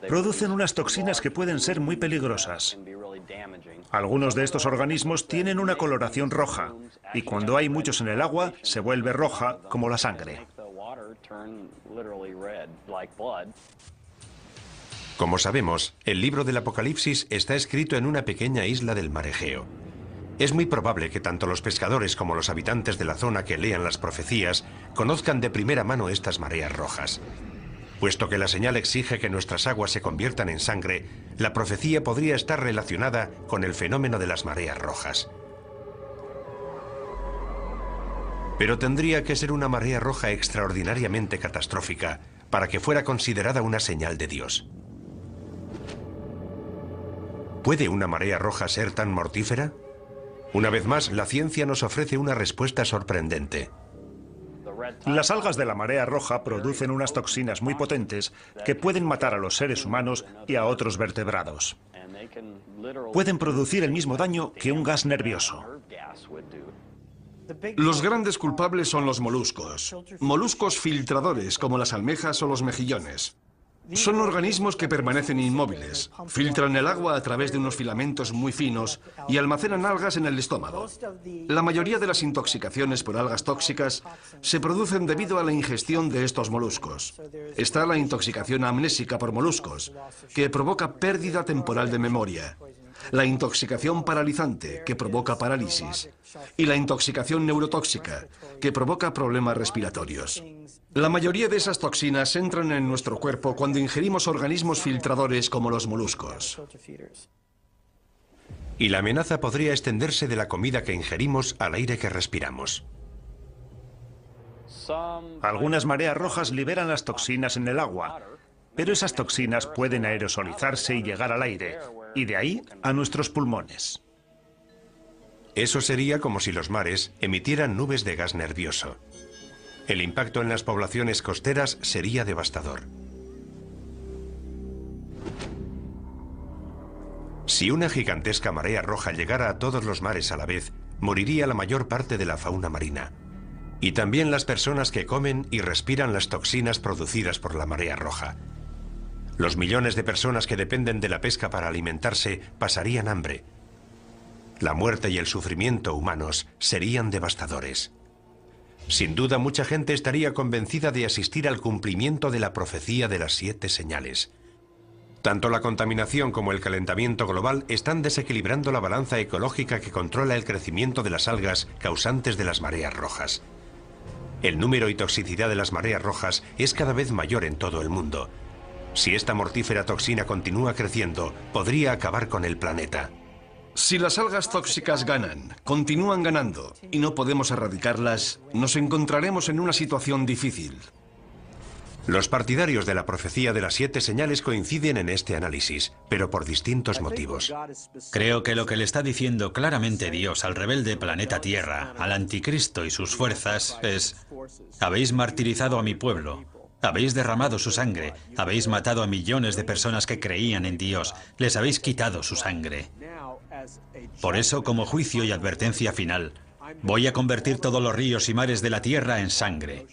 B: Producen unas toxinas que pueden ser muy peligrosas. Algunos de estos organismos tienen una coloración roja y cuando hay muchos en el agua se vuelve roja como la sangre.
A: Como sabemos, el libro del Apocalipsis está escrito en una pequeña isla del mar Egeo. Es muy probable que tanto los pescadores como los habitantes de la zona que lean las profecías conozcan de primera mano estas mareas rojas. Puesto que la señal exige que nuestras aguas se conviertan en sangre, la profecía podría estar relacionada con el fenómeno de las mareas rojas. Pero tendría que ser una marea roja extraordinariamente catastrófica para que fuera considerada una señal de Dios. ¿Puede una marea roja ser tan mortífera? Una vez más, la ciencia nos ofrece una respuesta sorprendente.
B: Las algas de la marea roja producen unas toxinas muy potentes que pueden matar a los seres humanos y a otros vertebrados. Pueden producir el mismo daño que un gas nervioso.
C: Los grandes culpables son los moluscos. Moluscos filtradores como las almejas o los mejillones. Son organismos que permanecen inmóviles, filtran el agua a través de unos filamentos muy finos y almacenan algas en el estómago. La mayoría de las intoxicaciones por algas tóxicas se producen debido a la ingestión de estos moluscos. Está la intoxicación amnésica por moluscos, que provoca pérdida temporal de memoria. La intoxicación paralizante, que provoca parálisis. Y la intoxicación neurotóxica, que provoca problemas respiratorios. La mayoría de esas toxinas entran en nuestro cuerpo cuando ingerimos organismos filtradores como los moluscos.
A: Y la amenaza podría extenderse de la comida que ingerimos al aire que respiramos.
B: Algunas mareas rojas liberan las toxinas en el agua, pero esas toxinas pueden aerosolizarse y llegar al aire, y de ahí a nuestros pulmones.
A: Eso sería como si los mares emitieran nubes de gas nervioso. El impacto en las poblaciones costeras sería devastador. Si una gigantesca marea roja llegara a todos los mares a la vez, moriría la mayor parte de la fauna marina. Y también las personas que comen y respiran las toxinas producidas por la marea roja. Los millones de personas que dependen de la pesca para alimentarse pasarían hambre. La muerte y el sufrimiento humanos serían devastadores. Sin duda, mucha gente estaría convencida de asistir al cumplimiento de la profecía de las 7 señales. Tanto la contaminación como el calentamiento global están desequilibrando la balanza ecológica que controla el crecimiento de las algas causantes de las mareas rojas. El número y toxicidad de las mareas rojas es cada vez mayor en todo el mundo. Si esta mortífera toxina continúa creciendo, podría acabar con el planeta.
C: Si las algas tóxicas ganan, continúan ganando, y no podemos erradicarlas, nos encontraremos en una situación difícil.
A: Los partidarios de la profecía de las 7 señales coinciden en este análisis, pero por distintos motivos.
D: Creo que lo que le está diciendo claramente Dios al rebelde planeta Tierra, al anticristo y sus fuerzas, es: habéis martirizado a mi pueblo, habéis derramado su sangre, habéis matado a millones de personas que creían en Dios, les habéis quitado su sangre. Por eso, como juicio y advertencia final, voy a convertir todos los ríos y mares de la tierra en sangre.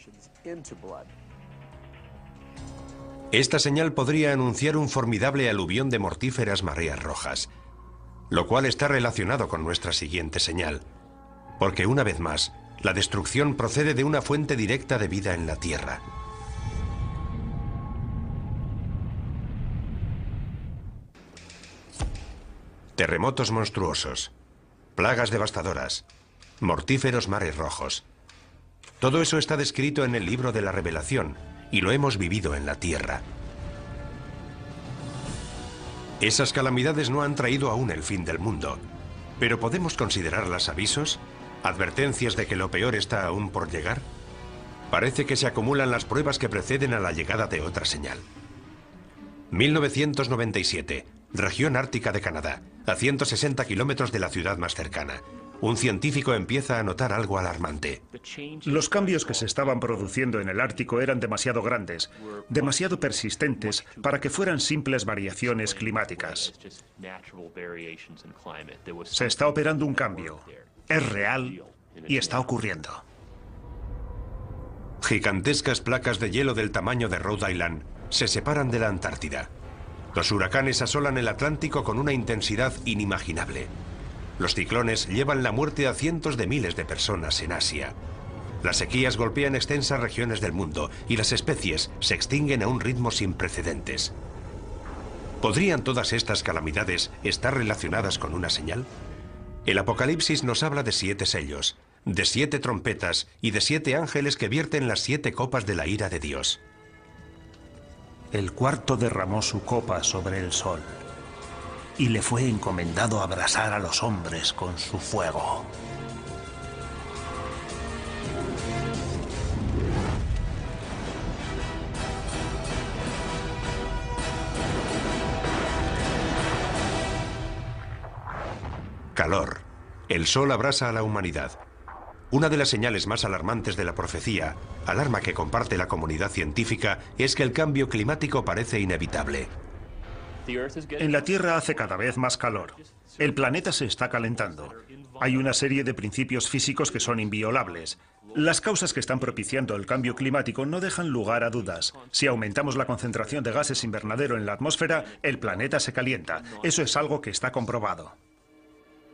A: Esta señal podría anunciar un formidable aluvión de mortíferas mareas rojas, lo cual está relacionado con nuestra siguiente señal, porque una vez más, la destrucción procede de una fuente directa de vida en la tierra. Terremotos monstruosos, plagas devastadoras, mortíferos mares rojos. Todo eso está descrito en el libro de la Revelación y lo hemos vivido en la tierra. Esas calamidades no han traído aún el fin del mundo, ¿Pero podemos considerarlas avisos? ¿Advertencias de que lo peor está aún por llegar? Parece que se acumulan las pruebas que preceden a la llegada de otra señal. 1997, región ártica de Canadá, a 160 kilómetros de la ciudad más cercana. Un científico empieza a notar algo alarmante.
B: Los cambios que se estaban produciendo en el Ártico eran demasiado grandes, demasiado persistentes para que fueran simples variaciones climáticas. Se está operando un cambio. Es real y está ocurriendo.
A: Gigantescas placas de hielo del tamaño de Rhode Island se separan de la Antártida. Los huracanes asolan el Atlántico con una intensidad inimaginable. Los ciclones llevan la muerte a cientos de miles de personas en Asia. Las sequías golpean extensas regiones del mundo y las especies se extinguen a un ritmo sin precedentes. ¿Podrían todas estas calamidades estar relacionadas con una señal? El Apocalipsis nos habla de 7 sellos, de 7 trompetas y de 7 ángeles que vierten las 7 copas de la ira de Dios.
B: El cuarto derramó su copa sobre el sol, y le fue encomendado abrasar a los hombres con su fuego.
A: Calor. El sol abrasa a la humanidad. Una de las señales más alarmantes de la profecía, alarma que comparte la comunidad científica, es que el cambio climático parece inevitable.
B: En la Tierra hace cada vez más calor. El planeta se está calentando. Hay una serie de principios físicos que son inviolables. Las causas que están propiciando el cambio climático no dejan lugar a dudas. Si aumentamos la concentración de gases invernadero en la atmósfera, el planeta se calienta. Eso es algo que está comprobado.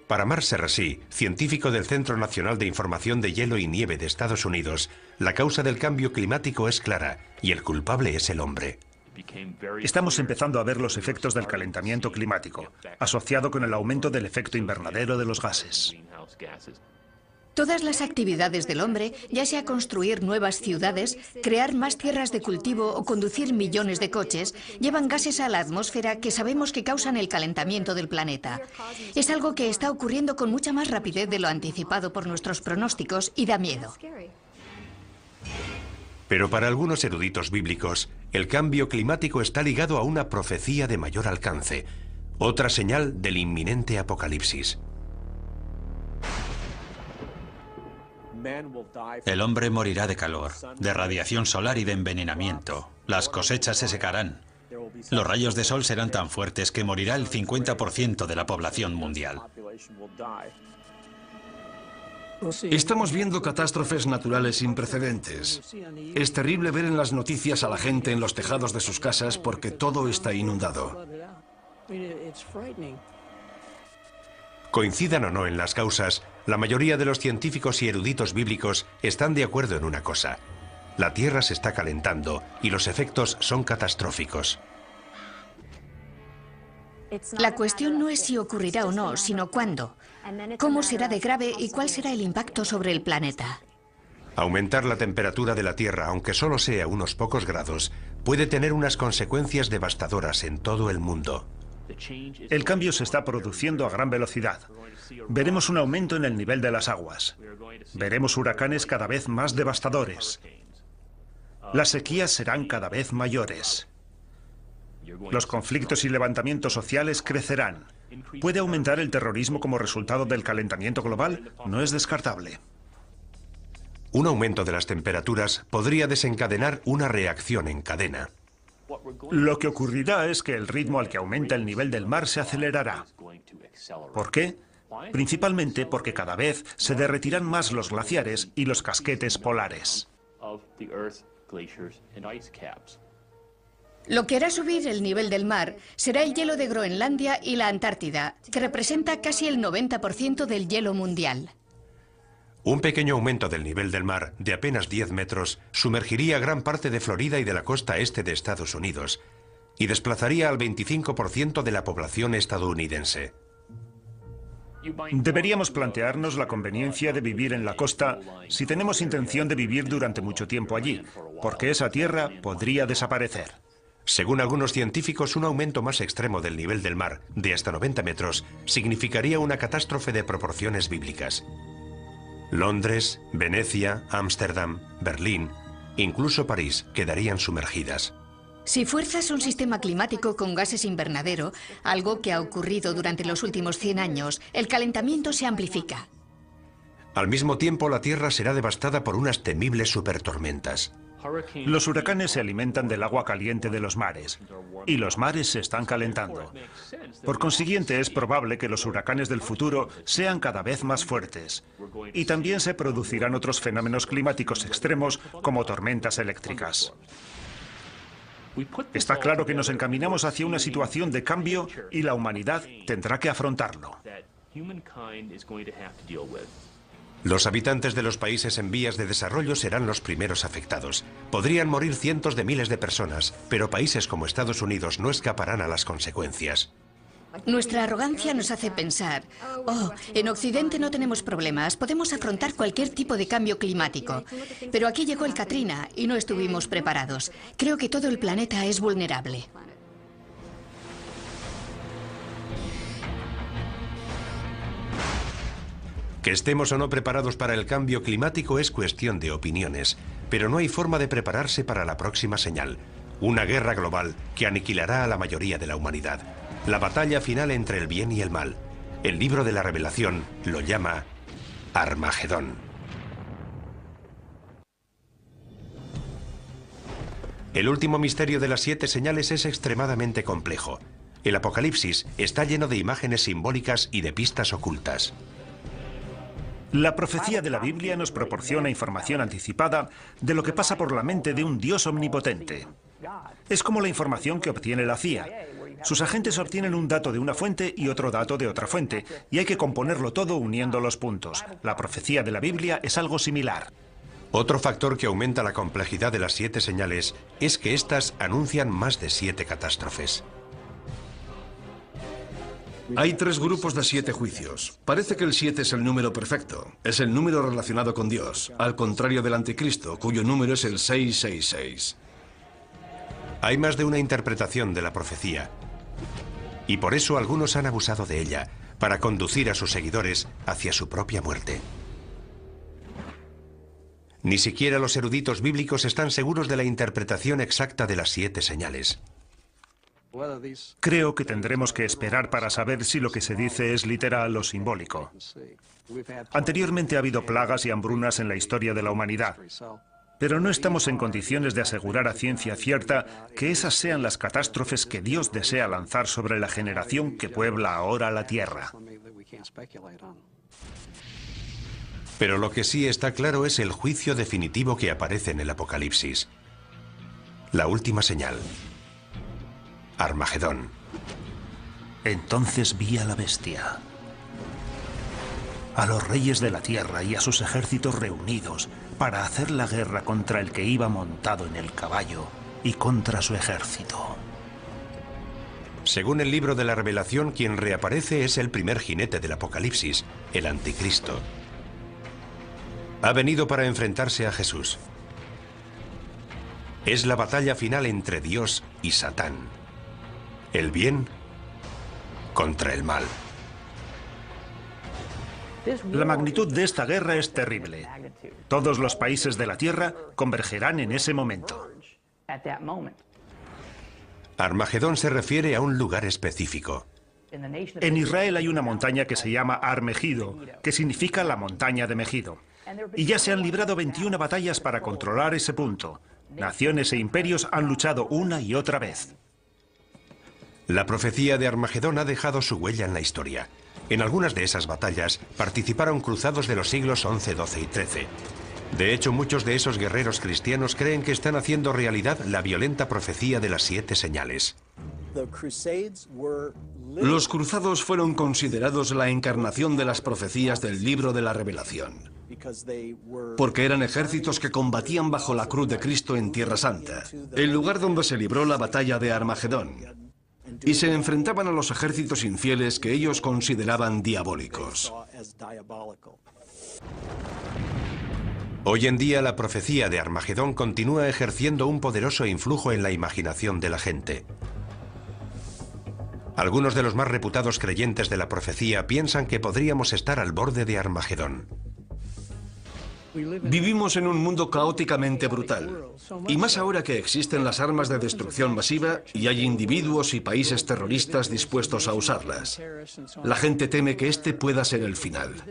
A: Para Mark Serrasí, científico del Centro Nacional de Información de Hielo y Nieve de Estados Unidos, la causa del cambio climático es clara y el culpable es el hombre.
B: Estamos empezando a ver los efectos del calentamiento climático, asociado con el aumento del efecto invernadero de los gases.
E: Todas las actividades del hombre, ya sea construir nuevas ciudades, crear más tierras de cultivo o conducir millones de coches, llevan gases a la atmósfera que sabemos que causan el calentamiento del planeta. Es algo que está ocurriendo con mucha más rapidez de lo anticipado por nuestros pronósticos y da miedo.
A: Pero para algunos eruditos bíblicos, el cambio climático está ligado a una profecía de mayor alcance, otra señal del inminente apocalipsis.
D: El hombre morirá de calor, de radiación solar y de envenenamiento. Las cosechas se secarán. Los rayos de sol serán tan fuertes que morirá el 50% de la población mundial.
C: Estamos viendo catástrofes naturales sin precedentes. Es terrible ver en las noticias a la gente en los tejados de sus casas porque todo está inundado.
A: Coincidan o no en las causas, la mayoría de los científicos y eruditos bíblicos están de acuerdo en una cosa. La Tierra se está calentando y los efectos son catastróficos.
E: La cuestión no es si ocurrirá o no, sino cuándo. ¿Cómo será de grave y cuál será el impacto sobre el planeta?
A: Aumentar la temperatura de la Tierra, aunque solo sea unos pocos grados, puede tener unas consecuencias devastadoras en todo el mundo.
B: El cambio se está produciendo a gran velocidad. Veremos un aumento en el nivel de las aguas. Veremos huracanes cada vez más devastadores. Las sequías serán cada vez mayores. Los conflictos y levantamientos sociales crecerán. ¿Puede aumentar el terrorismo como resultado del calentamiento global? No es descartable.
A: Un aumento de las temperaturas podría desencadenar una reacción en cadena.
B: Lo que ocurrirá es que el ritmo al que aumenta el nivel del mar se acelerará. ¿Por qué? Principalmente porque cada vez se derretirán más los glaciares y los casquetes polares.
E: Lo que hará subir el nivel del mar será el hielo de Groenlandia y la Antártida, que representa casi el 90% del hielo mundial.
A: Un pequeño aumento del nivel del mar, de apenas 10 metros, sumergiría gran parte de Florida y de la costa este de Estados Unidos, y desplazaría al 25% de la población estadounidense.
B: Deberíamos plantearnos la conveniencia de vivir en la costa si tenemos intención de vivir durante mucho tiempo allí, porque esa tierra podría desaparecer.
A: Según algunos científicos, un aumento más extremo del nivel del mar, de hasta 90 metros, significaría una catástrofe de proporciones bíblicas. Londres, Venecia, Ámsterdam, Berlín, incluso París quedarían sumergidas.
E: Si fuerzas un sistema climático con gases invernadero, algo que ha ocurrido durante los últimos 100 años, el calentamiento se amplifica.
A: Al mismo tiempo, la Tierra será devastada por unas temibles supertormentas.
B: Los huracanes se alimentan del agua caliente de los mares, y los mares se están calentando. Por consiguiente, es probable que los huracanes del futuro sean cada vez más fuertes. Y también se producirán otros fenómenos climáticos extremos, como tormentas eléctricas. Está claro que nos encaminamos hacia una situación de cambio y la humanidad tendrá que afrontarlo.
A: Los habitantes de los países en vías de desarrollo serán los primeros afectados. Podrían morir cientos de miles de personas, pero países como Estados Unidos no escaparán a las consecuencias.
E: Nuestra arrogancia nos hace pensar, oh, en Occidente no tenemos problemas, podemos afrontar cualquier tipo de cambio climático. Pero aquí llegó el Katrina y no estuvimos preparados. Creo que todo el planeta es vulnerable.
A: Que estemos o no preparados para el cambio climático es cuestión de opiniones, pero no hay forma de prepararse para la próxima señal, una guerra global que aniquilará a la mayoría de la humanidad. La batalla final entre el bien y el mal. El libro de la Revelación lo llama Armagedón. El último misterio de las 7 señales es extremadamente complejo. El Apocalipsis está lleno de imágenes simbólicas y de pistas ocultas.
B: La profecía de la Biblia nos proporciona información anticipada de lo que pasa por la mente de un Dios omnipotente. Es como la información que obtiene la CIA. Sus agentes obtienen un dato de una fuente y otro dato de otra fuente, y hay que componerlo todo uniendo los puntos. La profecía de la Biblia es algo similar.
A: Otro factor que aumenta la complejidad de las 7 señales es que éstas anuncian más de 7 catástrofes.
C: Hay 3 grupos de 7 juicios. Parece que el 7 es el número perfecto. Es el número relacionado con Dios, al contrario del anticristo, cuyo número es el 666.
A: Hay más de una interpretación de la profecía. Y por eso algunos han abusado de ella, para conducir a sus seguidores hacia su propia muerte. Ni siquiera los eruditos bíblicos están seguros de la interpretación exacta de las 7 señales.
B: Creo que tendremos que esperar para saber si lo que se dice es literal o simbólico. Anteriormente ha habido plagas y hambrunas en la historia de la humanidad, pero no estamos en condiciones de asegurar a ciencia cierta que esas sean las catástrofes que Dios desea lanzar sobre la generación que puebla ahora la tierra.
A: Pero lo que sí está claro es el juicio definitivo que aparece en el Apocalipsis. La última señal. Armagedón.
B: Entonces vi a la bestia, a los reyes de la tierra y a sus ejércitos reunidos para hacer la guerra contra el que iba montado en el caballo y contra su ejército.
A: Según el libro de la Revelación, quien reaparece es el primer jinete del Apocalipsis, el Anticristo. Ha venido para enfrentarse a Jesús. Es la batalla final entre Dios y Satán. El bien contra el mal.
B: La magnitud de esta guerra es terrible. Todos los países de la tierra convergerán en ese momento.
A: Armagedón se refiere a un lugar específico.
B: En Israel hay una montaña que se llama Har Megido, que significa la montaña de Megido. Y ya se han librado 21 batallas para controlar ese punto. Naciones e imperios han luchado una y otra vez.
A: La profecía de Armagedón ha dejado su huella en la historia. En algunas de esas batallas participaron cruzados de los siglos XI, XII y XIII. De hecho, muchos de esos guerreros cristianos creen que están haciendo realidad la violenta profecía de las 7 señales.
C: Los cruzados fueron considerados la encarnación de las profecías del libro de la Revelación, porque eran ejércitos que combatían bajo la cruz de Cristo en Tierra Santa, el lugar donde se libró la batalla de Armagedón, y se enfrentaban a los ejércitos infieles que ellos consideraban diabólicos.
A: Hoy en día la profecía de Armagedón continúa ejerciendo un poderoso influjo en la imaginación de la gente. Algunos de los más reputados creyentes de la profecía piensan que podríamos estar al borde de Armagedón.
C: Vivimos en un mundo caóticamente brutal, y más ahora que existen las armas de destrucción masiva y hay individuos y países terroristas dispuestos a usarlas. La gente teme que este pueda ser el final.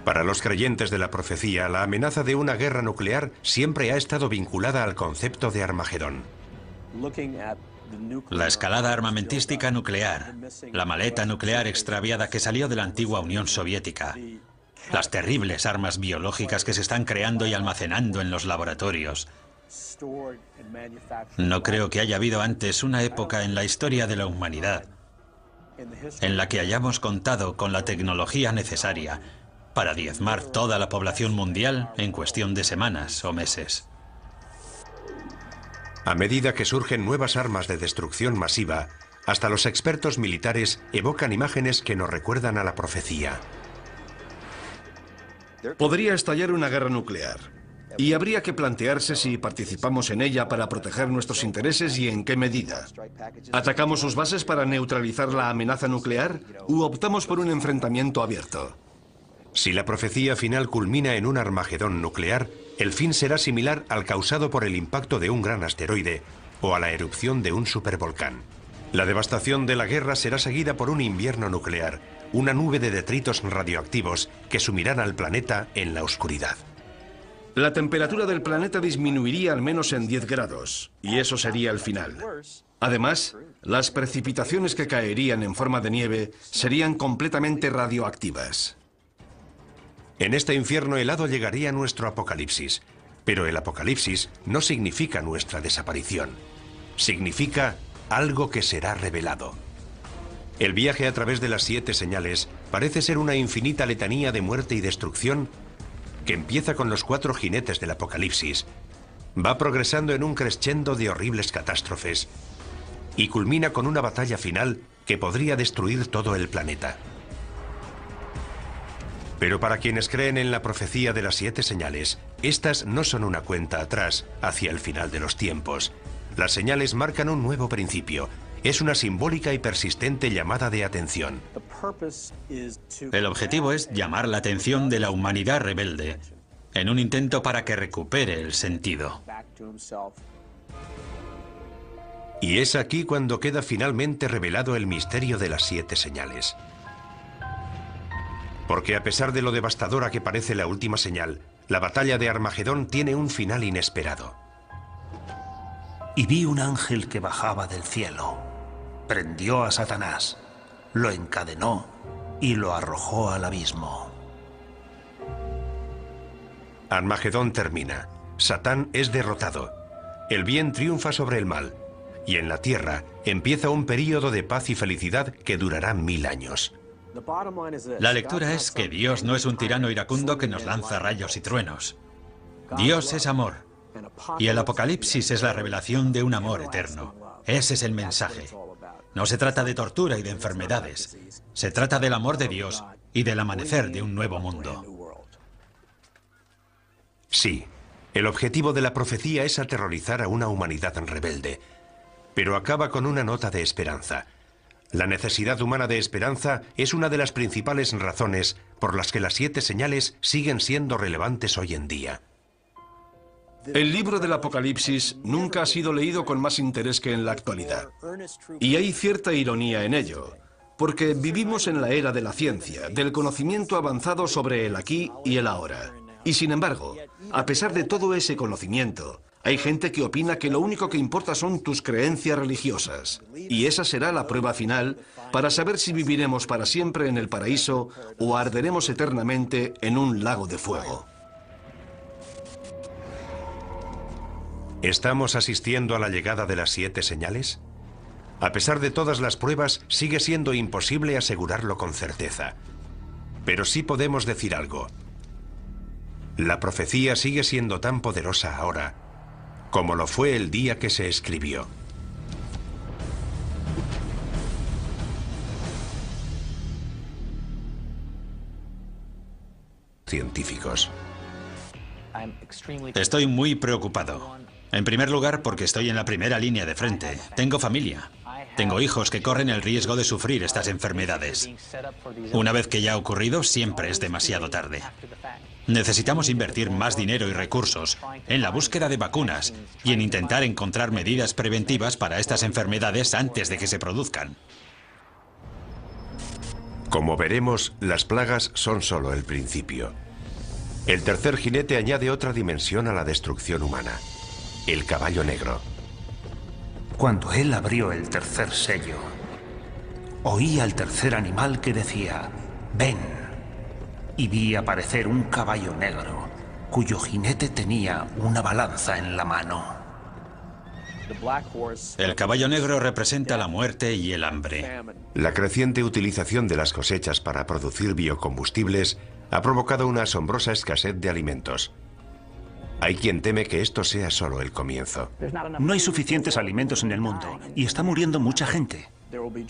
A: Para los creyentes de la profecía, la amenaza de una guerra nuclear siempre ha estado vinculada al concepto de Armagedón.
D: La escalada armamentística nuclear, la maleta nuclear extraviada que salió de la antigua Unión Soviética, las terribles armas biológicas que se están creando y almacenando en los laboratorios. No creo que haya habido antes una época en la historia de la humanidad en la que hayamos contado con la tecnología necesaria para diezmar toda la población mundial en cuestión de semanas o meses.
A: A medida que surgen nuevas armas de destrucción masiva, hasta los expertos militares evocan imágenes que nos recuerdan a la profecía.
C: Podría estallar una guerra nuclear, y habría que plantearse si participamos en ella para proteger nuestros intereses y en qué medida. ¿Atacamos sus bases para neutralizar la amenaza nuclear u optamos por un enfrentamiento abierto?
A: Si la profecía final culmina en un Armagedón nuclear, el fin será similar al causado por el impacto de un gran asteroide o a la erupción de un supervolcán. La devastación de la guerra será seguida por un invierno nuclear, una nube de detritos radioactivos que sumirán al planeta en la oscuridad.
C: La temperatura del planeta disminuiría al menos en 10 grados, y eso sería el final. Además, las precipitaciones que caerían en forma de nieve serían completamente radioactivas.
A: En este infierno helado llegaría nuestro apocalipsis, pero el apocalipsis no significa nuestra desaparición. Significa algo que será revelado. El viaje a través de las 7 señales parece ser una infinita letanía de muerte y destrucción que empieza con los 4 jinetes del apocalipsis, va progresando en un crescendo de horribles catástrofes y culmina con una batalla final que podría destruir todo el planeta. Pero para quienes creen en la profecía de las 7 señales, estas no son una cuenta atrás hacia el final de los tiempos. Las señales marcan un nuevo principio. Es una simbólica y persistente llamada de atención.
D: El objetivo es llamar la atención de la humanidad rebelde, en un intento para que recupere el sentido.
A: Y es aquí cuando queda finalmente revelado el misterio de las 7 señales. Porque a pesar de lo devastadora que parece la última señal, la batalla de Armagedón tiene un final inesperado.
B: Y vi un ángel que bajaba del cielo, prendió a Satanás, lo encadenó y lo arrojó al abismo.
A: Armagedón termina. Satán es derrotado. El bien triunfa sobre el mal. Y en la tierra empieza un período de paz y felicidad que durará 1000 años.
D: La lectura es que Dios no es un tirano iracundo que nos lanza rayos y truenos. Dios es amor. Y el Apocalipsis es la revelación de un amor eterno. Ese es el mensaje. No se trata de tortura y de enfermedades. Se trata del amor de Dios y del amanecer de un nuevo mundo.
A: Sí, el objetivo de la profecía es aterrorizar a una humanidad rebelde. Pero acaba con una nota de esperanza. La necesidad humana de esperanza es una de las principales razones por las que las 7 señales siguen siendo relevantes hoy en día.
C: El libro del Apocalipsis nunca ha sido leído con más interés que en la actualidad. Y hay cierta ironía en ello, porque vivimos en la era de la ciencia, del conocimiento avanzado sobre el aquí y el ahora. Y sin embargo, a pesar de todo ese conocimiento, hay gente que opina que lo único que importa son tus creencias religiosas. Y esa será la prueba final para saber si viviremos para siempre en el paraíso o arderemos eternamente en un lago de fuego.
A: ¿Estamos asistiendo a la llegada de las 7 señales? A pesar de todas las pruebas, sigue siendo imposible asegurarlo con certeza. Pero sí podemos decir algo. La profecía sigue siendo tan poderosa ahora como lo fue el día que se escribió. científicos.
D: Estoy muy preocupado. En primer lugar, porque estoy en la primera línea de frente. Tengo familia. Tengo hijos que corren el riesgo de sufrir estas enfermedades. Una vez que ya ha ocurrido, siempre es demasiado tarde. Necesitamos invertir más dinero y recursos en la búsqueda de vacunas y en intentar encontrar medidas preventivas para estas enfermedades antes de que se produzcan.
A: Como veremos, las plagas son solo el principio. El tercer jinete añade otra dimensión a la destrucción humana: el caballo negro.
B: Cuando él abrió el tercer sello, oí al tercer animal que decía, ven, y vi aparecer un caballo negro, cuyo jinete tenía una balanza en la mano.
D: El caballo negro representa la muerte y el hambre.
A: La creciente utilización de las cosechas para producir biocombustibles ha provocado una asombrosa escasez de alimentos. Hay quien teme que esto sea solo el comienzo.
B: No hay suficientes alimentos en el mundo y está muriendo mucha gente.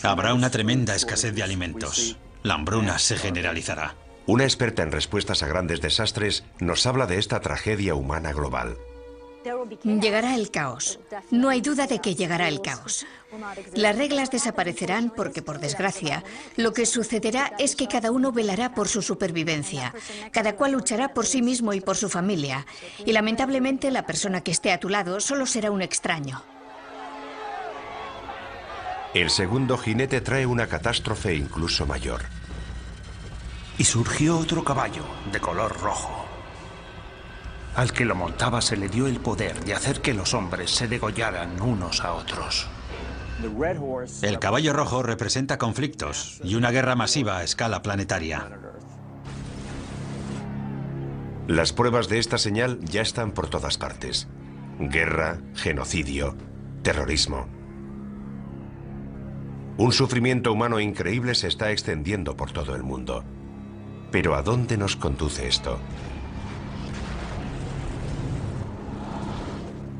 D: Habrá una tremenda escasez de alimentos. La hambruna se generalizará.
A: Una experta en respuestas a grandes desastres nos habla de esta tragedia humana global.
E: Llegará el caos. No hay duda de que llegará el caos. Las reglas desaparecerán porque, por desgracia, lo que sucederá es que cada uno velará por su supervivencia. Cada cual luchará por sí mismo y por su familia. Y lamentablemente la persona que esté a tu lado solo será un extraño.
A: El segundo jinete trae una catástrofe incluso mayor.
B: Y surgió otro caballo de color rojo. Al que lo montaba se le dio el poder de hacer que los hombres se degollaran unos a otros.
D: El caballo rojo representa conflictos y una guerra masiva a escala planetaria.
A: Las pruebas de esta señal ya están por todas partes. Guerra, genocidio, terrorismo. Un sufrimiento humano increíble se está extendiendo por todo el mundo. Pero ¿a dónde nos conduce esto?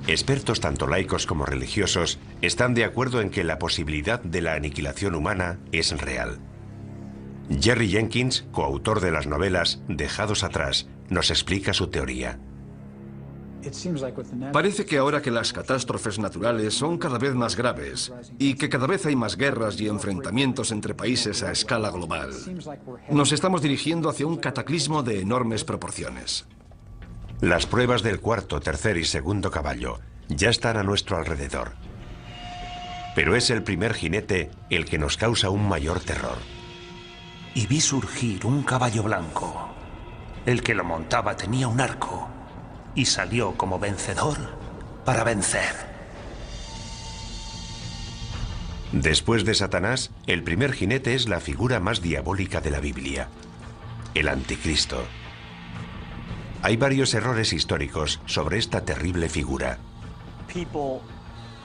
A: Expertos tanto laicos como religiosos están de acuerdo en que la posibilidad de la aniquilación humana es real. Jerry Jenkins, coautor de las novelas Dejados atrás, nos explica su teoría.
C: Parece que ahora que las catástrofes naturales son cada vez más graves y que cada vez hay más guerras y enfrentamientos entre países a escala global, nos estamos dirigiendo hacia un cataclismo de enormes proporciones.
A: Las pruebas del cuarto, tercer y segundo caballo ya están a nuestro alrededor. Pero es el primer jinete el que nos causa un mayor terror.
B: Y vi surgir un caballo blanco. El que lo montaba tenía un arco y salió como vencedor para vencer.
A: Después de Satanás, el primer jinete es la figura más diabólica de la Biblia: el Anticristo. Hay varios errores históricos sobre esta terrible figura.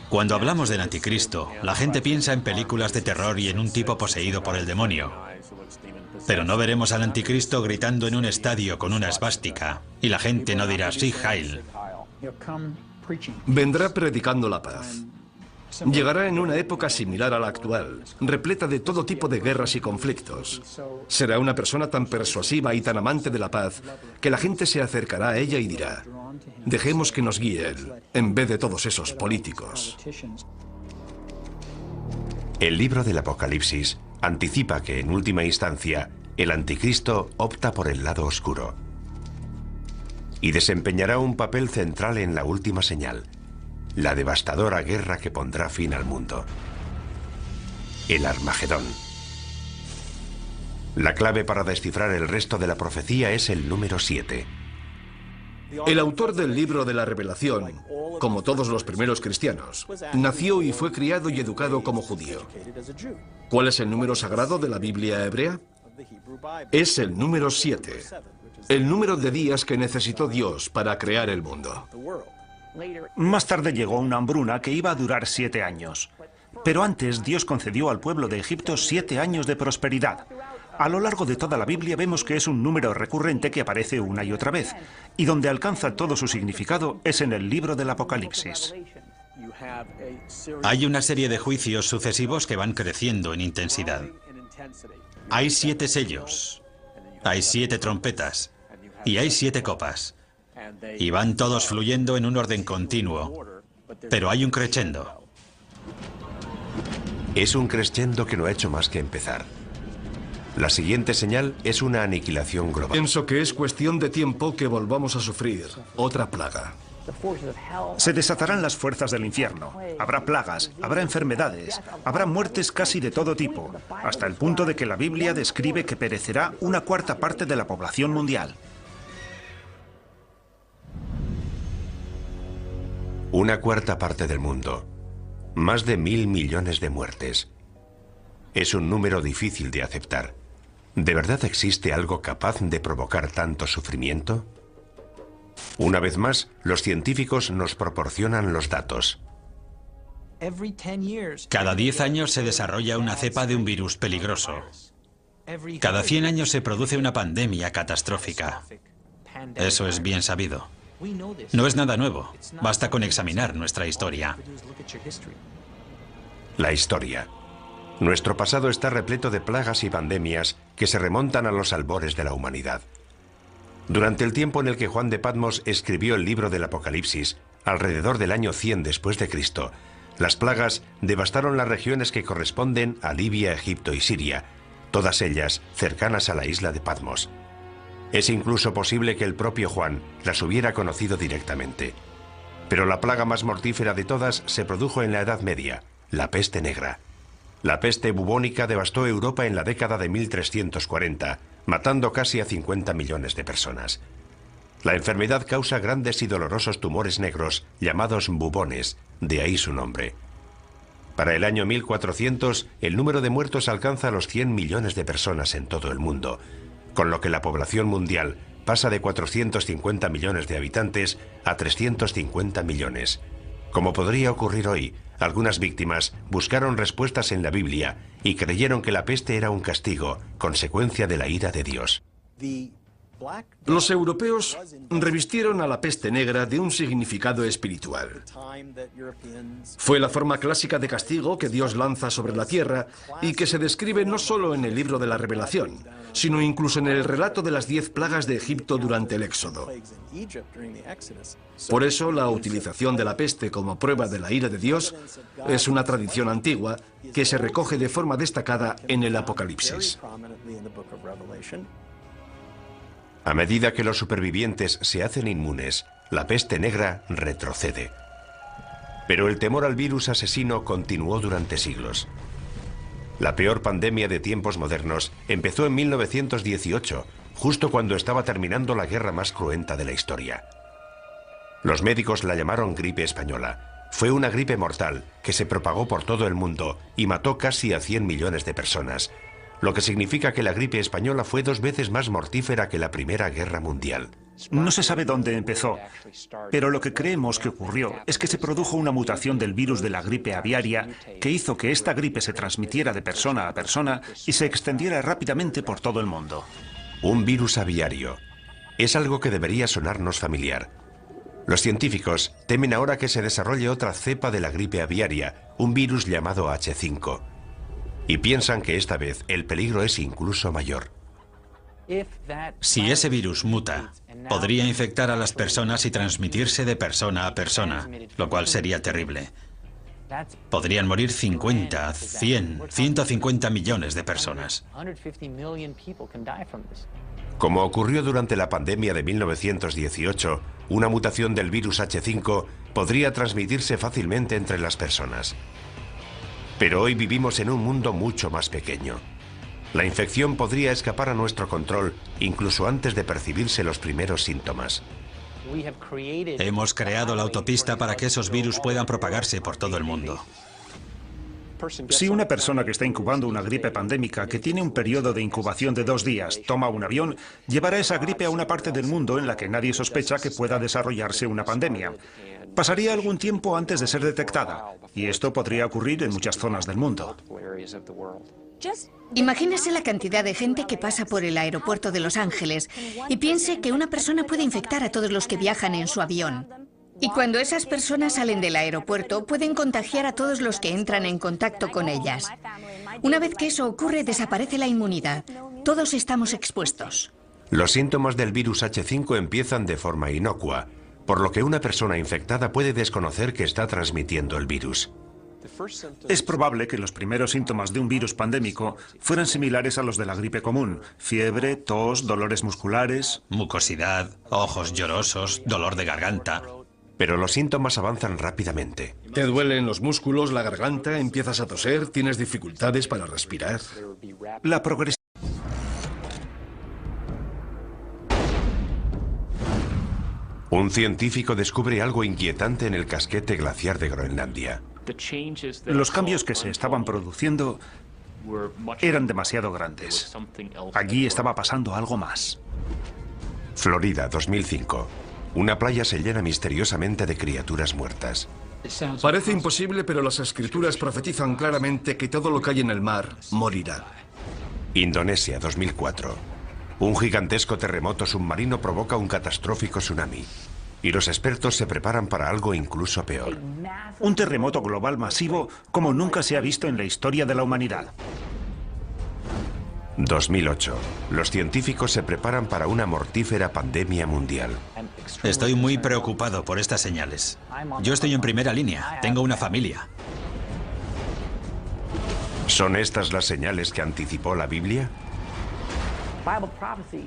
D: Cuando hablamos del anticristo, la gente piensa en películas de terror y en un tipo poseído por el demonio. Pero no veremos al anticristo gritando en un estadio con una esvástica, y la gente no dirá "Sí, Heil".
C: Vendrá predicando la paz. Llegará en una época similar a la actual, repleta de todo tipo de guerras y conflictos. Será una persona tan persuasiva y tan amante de la paz que la gente se acercará a ella y dirá: dejemos que nos guíe él, en vez de todos esos políticos.
A: El libro del Apocalipsis anticipa que, en última instancia, el Anticristo opta por el lado oscuro y desempeñará un papel central en la última señal: la devastadora guerra que pondrá fin al mundo. El Armagedón. La clave para descifrar el resto de la profecía es el número 7.
C: El autor del libro de la Revelación, como todos los primeros cristianos, nació y fue criado y educado como judío. ¿Cuál es el número sagrado de la Biblia hebrea? Es el número 7, el número de días que necesitó Dios para crear el mundo.
B: Más tarde llegó una hambruna que iba a durar 7 años. Pero antes Dios concedió al pueblo de Egipto 7 años de prosperidad. A lo largo de toda la Biblia vemos que es un número recurrente que aparece una y otra vez, y donde alcanza todo su significado es en el libro del Apocalipsis.
D: Hay una serie de juicios sucesivos que van creciendo en intensidad. Hay 7 sellos, hay 7 trompetas, y hay 7 copas. Y van todos fluyendo en un orden continuo. Pero hay un crescendo.
A: Es un crescendo que no ha hecho más que empezar. La siguiente señal es una aniquilación global.
C: Pienso que es cuestión de tiempo que volvamos a sufrir otra plaga.
B: Se desatarán las fuerzas del infierno. Habrá plagas, habrá enfermedades, habrá muertes casi de todo tipo, hasta el punto de que la Biblia describe que perecerá una cuarta parte de la población mundial.
A: Una cuarta parte del mundo. Más de 1.000 millones de muertes. Es un número difícil de aceptar. ¿De verdad existe algo capaz de provocar tanto sufrimiento? Una vez más, los científicos nos proporcionan los datos.
D: Cada 10 años se desarrolla una cepa de un virus peligroso. Cada 100 años se produce una pandemia catastrófica. Eso es bien sabido. No es nada nuevo. Basta con examinar nuestra historia.
A: La historia. Nuestro pasado está repleto de plagas y pandemias que se remontan a los albores de la humanidad. Durante el tiempo en el que Juan de Patmos escribió el libro del Apocalipsis, alrededor del año 100 después de Cristo, las plagas devastaron las regiones que corresponden a Libia, Egipto y Siria, todas ellas cercanas a la isla de Patmos. Es incluso posible que el propio Juan las hubiera conocido directamente. Pero la plaga más mortífera de todas se produjo en la Edad Media, la peste negra. La peste bubónica devastó Europa en la década de 1340, matando casi a 50 millones de personas. La enfermedad causa grandes y dolorosos tumores negros llamados bubones, de ahí su nombre. Para el año 1400, el número de muertos alcanza los 100 millones de personas en todo el mundo, con lo que la población mundial pasa de 450 millones de habitantes a 350 millones. Como podría ocurrir hoy, algunas víctimas buscaron respuestas en la Biblia y creyeron que la peste era un castigo, consecuencia de la ira de Dios.
C: Los europeos revistieron a la peste negra de un significado espiritual. Fue la forma clásica de castigo que Dios lanza sobre la tierra y que se describe no solo en el libro de la Revelación, sino incluso en el relato de las 10 plagas de Egipto durante el Éxodo. Por eso, la utilización de la peste como prueba de la ira de Dios es una tradición antigua que se recoge de forma destacada en el Apocalipsis.
A: A medida que los supervivientes se hacen inmunes, la peste negra retrocede. Pero el temor al virus asesino continuó durante siglos. La peor pandemia de tiempos modernos empezó en 1918, justo cuando estaba terminando la guerra más cruenta de la historia. Los médicos la llamaron gripe española. Fue una gripe mortal que se propagó por todo el mundo y mató casi a 100 millones de personas, lo que significa que la gripe española fue 2 veces más mortífera que la Primera Guerra Mundial.
B: No se sabe dónde empezó, pero lo que creemos que ocurrió es que se produjo una mutación del virus de la gripe aviaria que hizo que esta gripe se transmitiera de persona a persona y se extendiera rápidamente por todo el mundo.
A: Un virus aviario. Es algo que debería sonarnos familiar. Los científicos temen ahora que se desarrolle otra cepa de la gripe aviaria, un virus llamado H5. Y piensan que esta vez el peligro es incluso mayor.
D: Si ese virus muta, podría infectar a las personas y transmitirse de persona a persona, lo cual sería terrible. Podrían morir 50, 100, 150 millones de personas.
A: Como ocurrió durante la pandemia de 1918, una mutación del virus H5 podría transmitirse fácilmente entre las personas. Pero hoy vivimos en un mundo mucho más pequeño. La infección podría escapar a nuestro control incluso antes de percibirse los primeros síntomas.
D: Hemos creado la autopista para que esos virus puedan propagarse por todo el mundo.
B: Si una persona que está incubando una gripe pandémica que tiene un periodo de incubación de 2 días toma un avión, llevará esa gripe a una parte del mundo en la que nadie sospecha que pueda desarrollarse una pandemia. Pasaría algún tiempo antes de ser detectada, y esto podría ocurrir en muchas zonas del mundo.
E: Imagínese la cantidad de gente que pasa por el aeropuerto de Los Ángeles y piense que una persona puede infectar a todos los que viajan en su avión. Y cuando esas personas salen del aeropuerto, pueden contagiar a todos los que entran en contacto con ellas. Una vez que eso ocurre, desaparece la inmunidad. Todos estamos expuestos.
A: Los síntomas del virus H5 empiezan de forma inocua, por lo que una persona infectada puede desconocer que está transmitiendo el virus.
B: Es probable que los primeros síntomas de un virus pandémico fueran similares a los de la gripe común: fiebre, tos, dolores musculares,
D: mucosidad, ojos llorosos, dolor de garganta.
A: Pero los síntomas avanzan rápidamente.
C: Te duelen los músculos, la garganta, empiezas a toser, tienes dificultades para respirar.
B: La progresión.
A: Un científico descubre algo inquietante en el casquete glaciar de Groenlandia.
B: Los cambios que se estaban produciendo eran demasiado grandes. Allí estaba pasando algo más.
A: Florida, 2005. Una playa se llena misteriosamente de criaturas muertas.
C: Parece imposible, pero las escrituras profetizan claramente que todo lo que hay en el mar morirá.
A: Indonesia, 2004. Un gigantesco terremoto submarino provoca un catastrófico tsunami. Y los expertos se preparan para algo incluso peor.
B: Un terremoto global masivo como nunca se ha visto en la historia de la humanidad.
A: 2008. Los científicos se preparan para una mortífera pandemia mundial.
D: Estoy muy preocupado por estas señales. Yo estoy en primera línea, tengo una familia.
A: ¿Son estas las señales que anticipó la Biblia?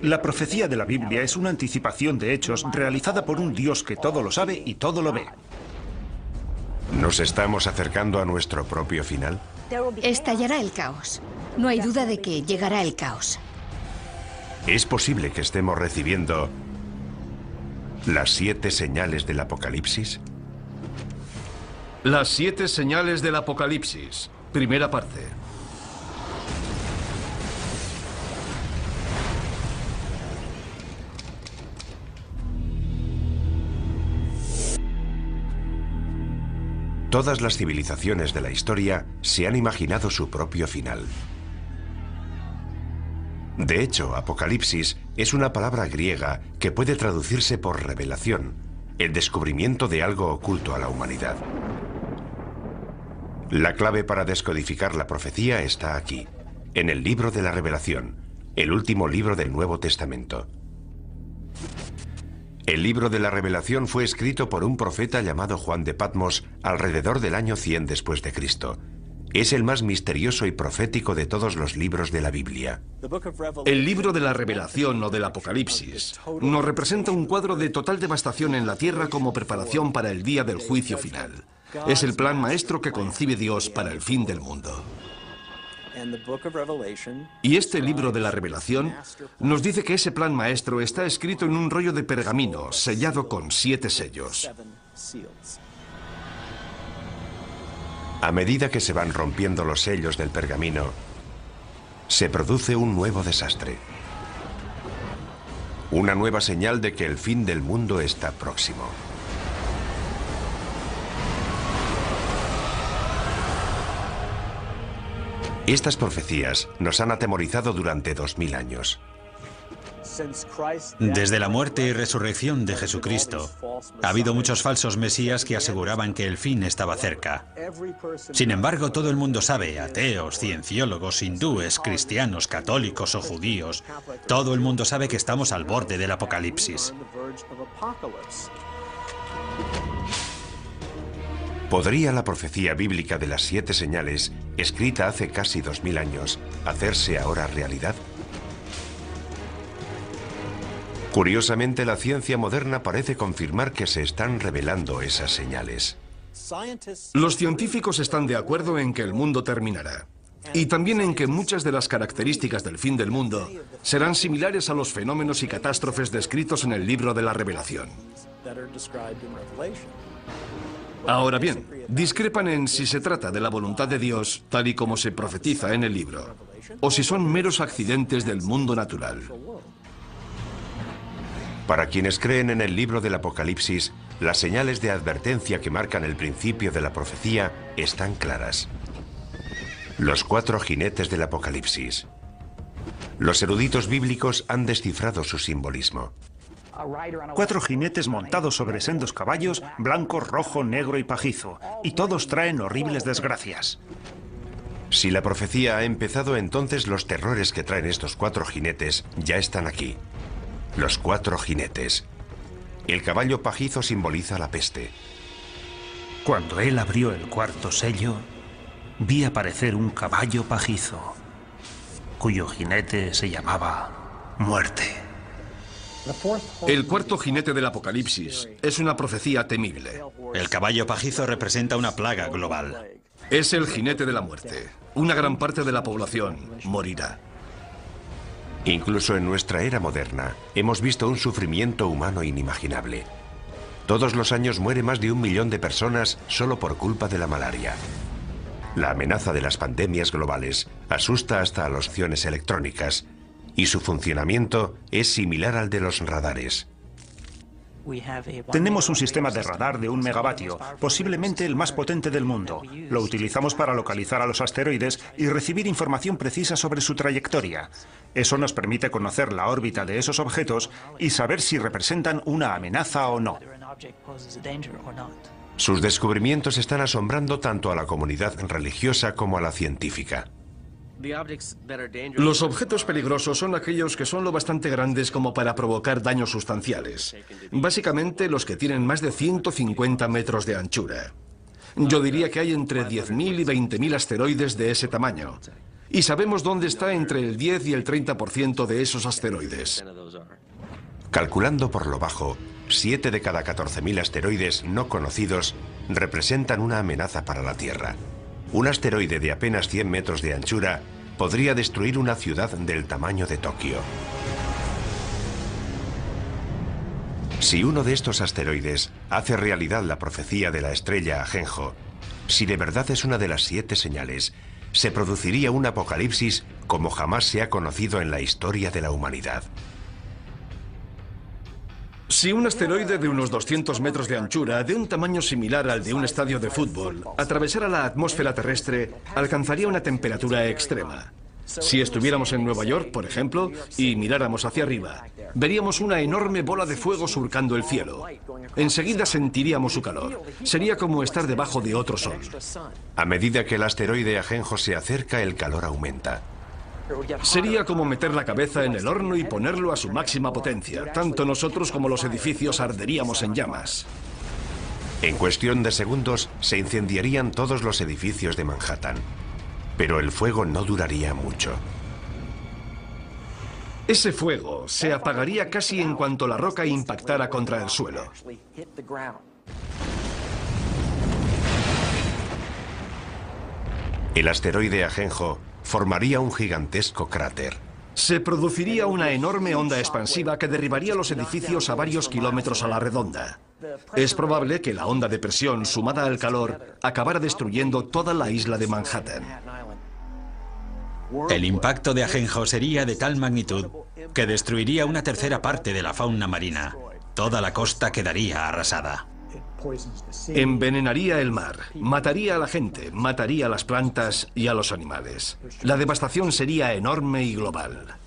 B: La profecía de la Biblia es una anticipación de hechos realizada por un Dios que todo lo sabe y todo lo ve.
A: ¿Nos estamos acercando a nuestro propio final?
E: Estallará el caos. No hay duda de que llegará el caos.
A: ¿Es posible que estemos recibiendo las 7 señales del Apocalipsis?
C: Las 7 señales del Apocalipsis. Primera parte.
A: Todas las civilizaciones de la historia se han imaginado su propio final. De hecho, Apocalipsis es una palabra griega que puede traducirse por revelación, el descubrimiento de algo oculto a la humanidad. La clave para descodificar la profecía está aquí, en el libro de la Revelación, el último libro del Nuevo Testamento. El libro de la Revelación fue escrito por un profeta llamado Juan de Patmos alrededor del año 100 después de Cristo. Es el más misterioso y profético de todos los libros de la Biblia.
C: El libro de la Revelación o del Apocalipsis nos representa un cuadro de total devastación en la tierra como preparación para el día del juicio final. Es el plan maestro que concibe Dios para el fin del mundo. Y este libro de la Revelación nos dice que ese plan maestro está escrito en un rollo de pergamino sellado con 7 sellos.
A: A medida que se van rompiendo los sellos del pergamino, se produce un nuevo desastre. Una nueva señal de que el fin del mundo está próximo. Estas profecías nos han atemorizado durante 2000 años.
D: Desde la muerte y resurrección de Jesucristo, ha habido muchos falsos mesías que aseguraban que el fin estaba cerca. Sin embargo, todo el mundo sabe, ateos, cienciólogos, hindúes, cristianos, católicos o judíos, todo el mundo sabe que estamos al borde del Apocalipsis.
A: ¿Podría la profecía bíblica de las 7 señales, escrita hace casi 2000 años, hacerse ahora realidad? Curiosamente, la ciencia moderna parece confirmar que se están revelando esas señales.
C: Los científicos están de acuerdo en que el mundo terminará. Y también en que muchas de las características del fin del mundo serán similares a los fenómenos y catástrofes descritos en el libro de la Revelación. Ahora bien, discrepan en si se trata de la voluntad de Dios, tal y como se profetiza en el libro, o si son meros accidentes del mundo natural.
A: Para quienes creen en el libro del Apocalipsis, las señales de advertencia que marcan el principio de la profecía están claras. Los 4 jinetes del Apocalipsis. Los eruditos bíblicos han descifrado su simbolismo.
B: 4 jinetes montados sobre sendos caballos, blanco, rojo, negro y pajizo, y todos traen horribles desgracias.
A: Si la profecía ha empezado, entonces los terrores que traen estos 4 jinetes ya están aquí. Los 4 jinetes. El caballo pajizo simboliza la peste.
B: Cuando él abrió el cuarto sello, vi aparecer un caballo pajizo, cuyo jinete se llamaba Muerte.
C: El cuarto jinete del Apocalipsis es una profecía temible.
D: El caballo pajizo representa una plaga global.
C: Es el jinete de la muerte. Una gran parte de la población morirá.
A: Incluso en nuestra era moderna, hemos visto un sufrimiento humano inimaginable. Todos los años muere más de 1 millón de personas solo por culpa de la malaria. La amenaza de las pandemias globales asusta hasta a los ciones electrónicas, y su funcionamiento es similar al de los radares.
B: Tenemos un sistema de radar de 1 megavatio, posiblemente el más potente del mundo. Lo utilizamos para localizar a los asteroides y recibir información precisa sobre su trayectoria. Eso nos permite conocer la órbita de esos objetos y saber si representan una amenaza o no.
A: Sus descubrimientos están asombrando tanto a la comunidad religiosa como a la científica.
C: Los objetos peligrosos son aquellos que son lo bastante grandes como para provocar daños sustanciales. Básicamente los que tienen más de 150 metros de anchura. Yo diría que hay entre 10.000 y 20.000 asteroides de ese tamaño. Y sabemos dónde está entre el 10 y el 30% de esos asteroides.
A: Calculando por lo bajo, 7 de cada 14.000 asteroides no conocidos representan una amenaza para la Tierra. Un asteroide de apenas 100 metros de anchura podría destruir una ciudad del tamaño de Tokio. Si uno de estos asteroides hace realidad la profecía de la estrella Ajenjo, si de verdad es una de las 7 señales, se produciría un apocalipsis como jamás se ha conocido en la historia de la humanidad.
C: Si un asteroide de unos 200 metros de anchura, de un tamaño similar al de un estadio de fútbol, atravesara la atmósfera terrestre, alcanzaría una temperatura extrema. Si estuviéramos en Nueva York, por ejemplo, y miráramos hacia arriba, veríamos una enorme bola de fuego surcando el cielo. Enseguida sentiríamos su calor. Sería como estar debajo de otro sol.
A: A medida que el asteroide Ajenjo se acerca, el calor aumenta.
C: Sería como meter la cabeza en el horno y ponerlo a su máxima potencia. Tanto nosotros como los edificios arderíamos en llamas.
A: En cuestión de segundos, se incendiarían todos los edificios de Manhattan. Pero el fuego no duraría mucho.
C: Ese fuego se apagaría casi en cuanto la roca impactara contra el suelo.
A: El asteroide Ajenjo formaría un gigantesco cráter.
C: Se produciría una enorme onda expansiva que derribaría los edificios a varios kilómetros a la redonda. Es probable que la onda de presión sumada al calor acabara destruyendo toda la isla de Manhattan.
D: El impacto de Ajenjo sería de tal magnitud que destruiría una tercera parte de la fauna marina. Toda la costa quedaría arrasada.
C: Envenenaría el mar, mataría a la gente, mataría a las plantas y a los animales. La devastación sería enorme y global.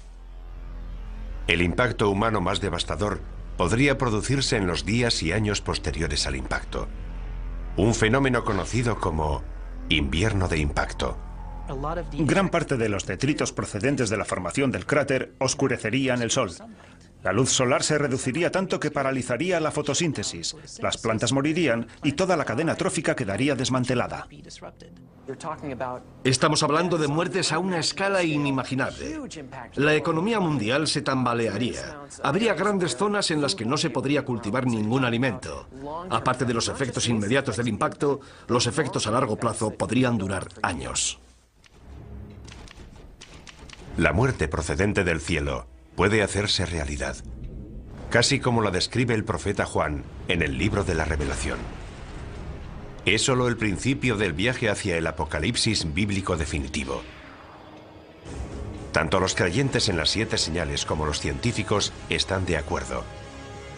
A: El impacto humano más devastador podría producirse en los días y años posteriores al impacto. Un fenómeno conocido como invierno de impacto.
B: Gran parte de los detritos procedentes de la formación del cráter oscurecerían el sol. La luz solar se reduciría tanto que paralizaría la fotosíntesis, las plantas morirían y toda la cadena trófica quedaría desmantelada.
C: Estamos hablando de muertes a una escala inimaginable. La economía mundial se tambalearía. Habría grandes zonas en las que no se podría cultivar ningún alimento. Aparte de los efectos inmediatos del impacto, los efectos a largo plazo podrían durar años.
A: La muerte procedente del cielo puede hacerse realidad, casi como la describe el profeta Juan en el libro de la Revelación. Es solo el principio del viaje hacia el apocalipsis bíblico definitivo. Tanto los creyentes en las 7 señales como los científicos están de acuerdo.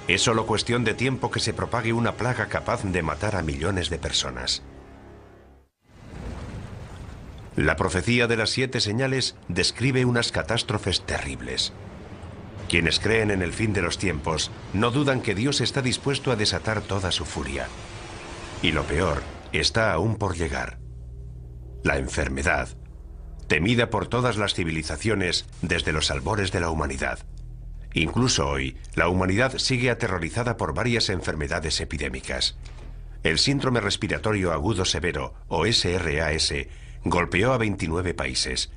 A: Es solo cuestión de tiempo que se propague una plaga capaz de matar a millones de personas. La profecía de las 7 señales describe unas catástrofes terribles. Quienes creen en el fin de los tiempos no dudan que Dios está dispuesto a desatar toda su furia. Y lo peor está aún por llegar. La enfermedad, temida por todas las civilizaciones desde los albores de la humanidad. Incluso hoy, la humanidad sigue aterrorizada por varias enfermedades epidémicas. El síndrome respiratorio agudo severo, o SRAS, golpeó a 29 países.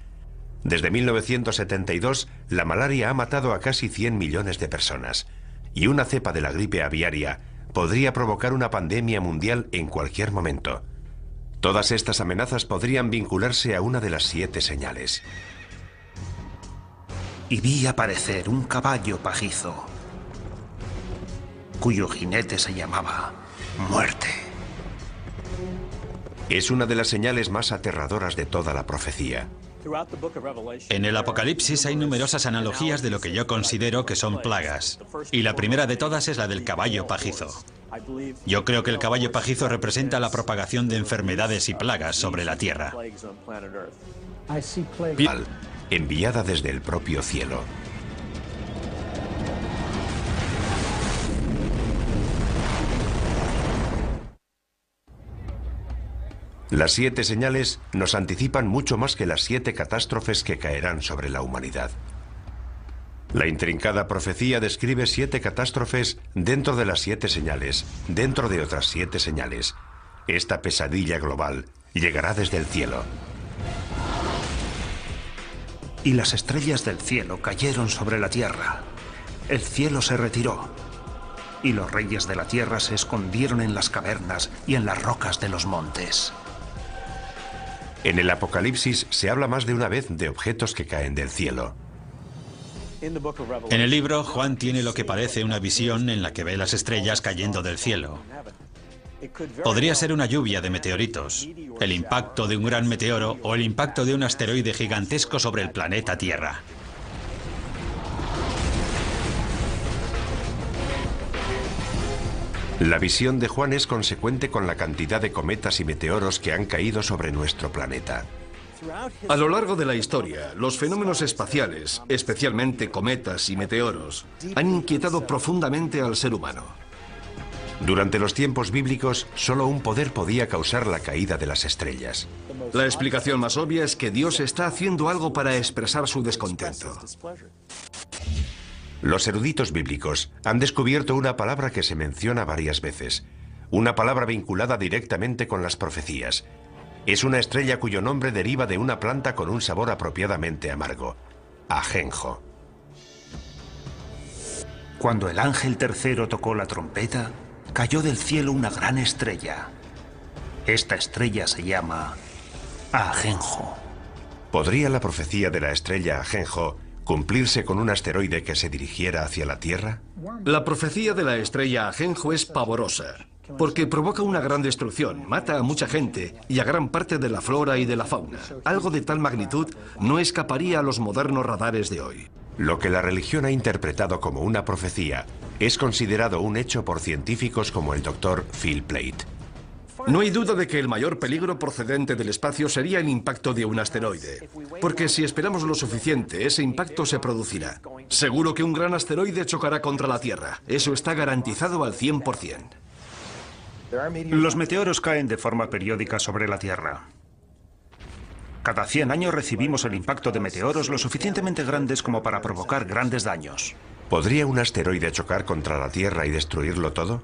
A: Desde 1972, la malaria ha matado a casi 100 millones de personas, y una cepa de la gripe aviaria podría provocar una pandemia mundial en cualquier momento. Todas estas amenazas podrían vincularse a una de las 7 señales.
B: Y vi aparecer un caballo pajizo, cuyo jinete se llamaba Muerte.
A: Es una de las señales más aterradoras de toda la profecía.
D: En el Apocalipsis hay numerosas analogías de lo que yo considero que son plagas, y la primera de todas es la del caballo pajizo. Yo creo que el caballo pajizo representa la propagación de enfermedades y plagas sobre la tierra.
A: Enviada desde el propio cielo. Las 7 señales nos anticipan mucho más que las 7 catástrofes que caerán sobre la humanidad. La intrincada profecía describe 7 catástrofes dentro de las 7 señales, dentro de otras 7 señales. Esta pesadilla global llegará desde el cielo.
B: Y las estrellas del cielo cayeron sobre la tierra. El cielo se retiró. Y los reyes de la tierra se escondieron en las cavernas y en las rocas de los montes.
A: En el Apocalipsis se habla más de una vez de objetos que caen del cielo.
D: En el libro, Juan tiene lo que parece una visión en la que ve las estrellas cayendo del cielo. Podría ser una lluvia de meteoritos, el impacto de un gran meteoro o el impacto de un asteroide gigantesco sobre el planeta Tierra.
A: La visión de Juan es consecuente con la cantidad de cometas y meteoros que han caído sobre nuestro planeta.
C: A lo largo de la historia, los fenómenos espaciales, especialmente cometas y meteoros, han inquietado profundamente al ser humano.
A: Durante los tiempos bíblicos, solo un poder podía causar la caída de las estrellas.
C: La explicación más obvia es que Dios está haciendo algo para expresar su descontento.
A: Los eruditos bíblicos han descubierto una palabra que se menciona varias veces, una palabra vinculada directamente con las profecías. Es una estrella cuyo nombre deriva de una planta con un sabor apropiadamente amargo, ajenjo.
B: Cuando el ángel tercero tocó la trompeta, cayó del cielo una gran estrella. Esta estrella se llama ajenjo.
A: ¿Podría la profecía de la estrella ajenjo cumplirse con un asteroide que se dirigiera hacia la Tierra?
C: La profecía de la estrella ajenjo es pavorosa, porque provoca una gran destrucción, mata a mucha gente y a gran parte de la flora y de la fauna. Algo de tal magnitud no escaparía a los modernos radares de hoy.
A: Lo que la religión ha interpretado como una profecía es considerado un hecho por científicos como el Dr. Phil Plait.
C: No hay duda de que el mayor peligro procedente del espacio sería el impacto de un asteroide, porque si esperamos lo suficiente, ese impacto se producirá. Seguro que un gran asteroide chocará contra la Tierra. Eso está garantizado al 100%.
B: Los meteoros caen de forma periódica sobre la Tierra. Cada 100 años recibimos el impacto de meteoros lo suficientemente grandes como para provocar grandes daños.
A: ¿Podría un asteroide chocar contra la Tierra y destruirlo todo?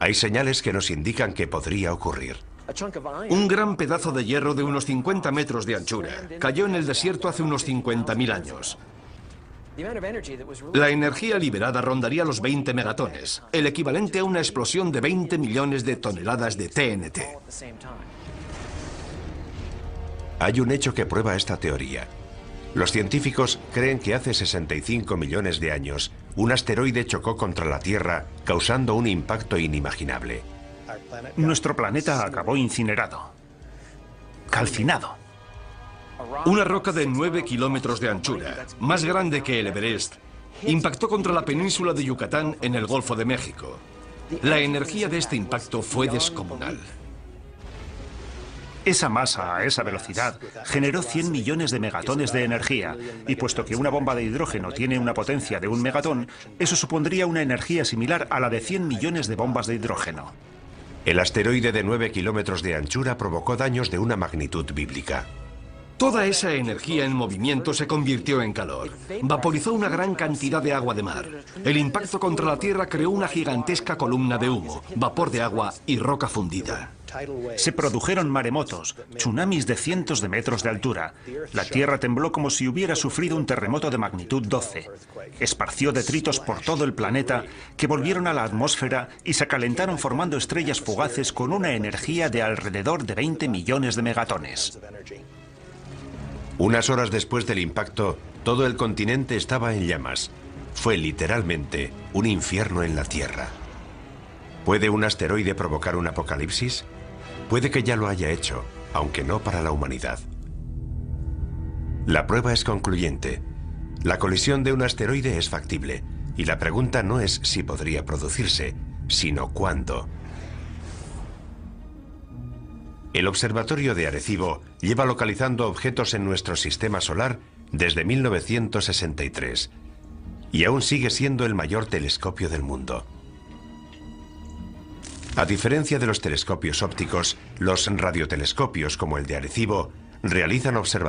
A: Hay señales que nos indican que podría ocurrir.
C: Un gran pedazo de hierro de unos 50 metros de anchura cayó en el desierto hace unos 50.000 años. La energía liberada rondaría los 20 megatones, el equivalente a una explosión de 20 millones de toneladas de TNT.
A: Hay un hecho que prueba esta teoría. Los científicos creen que hace 65 millones de años, un asteroide chocó contra la Tierra, causando un impacto inimaginable.
B: Nuestro planeta acabó incinerado, calcinado.
C: Una roca de 9 kilómetros de anchura, más grande que el Everest, impactó contra la península de Yucatán en el Golfo de México. La energía de este impacto fue descomunal.
B: Esa masa, a esa velocidad, generó 100 millones de megatones de energía, y puesto que una bomba de hidrógeno tiene una potencia de 1 megatón, eso supondría una energía similar a la de 100 millones de bombas de hidrógeno.
A: El asteroide de 9 kilómetros de anchura provocó daños de una magnitud bíblica.
C: Toda esa energía en movimiento se convirtió en calor. Vaporizó una gran cantidad de agua de mar. El impacto contra la Tierra creó una gigantesca columna de humo, vapor de agua y roca fundida.
B: Se produjeron maremotos, tsunamis de cientos de metros de altura. La Tierra tembló como si hubiera sufrido un terremoto de magnitud 12. Esparció detritos por todo el planeta que volvieron a la atmósfera y se calentaron formando estrellas fugaces con una energía de alrededor de 20 millones de megatones.
A: Unas horas después del impacto, todo el continente estaba en llamas. Fue literalmente un infierno en la Tierra. ¿Puede un asteroide provocar un apocalipsis? Puede que ya lo haya hecho, aunque no para la humanidad. La prueba es concluyente. La colisión de un asteroide es factible, y la pregunta no es si podría producirse, sino cuándo. El Observatorio de Arecibo lleva localizando objetos en nuestro sistema solar desde 1963 y aún sigue siendo el mayor telescopio del mundo. A diferencia de los telescopios ópticos, los radiotelescopios como el de Arecibo realizan observaciones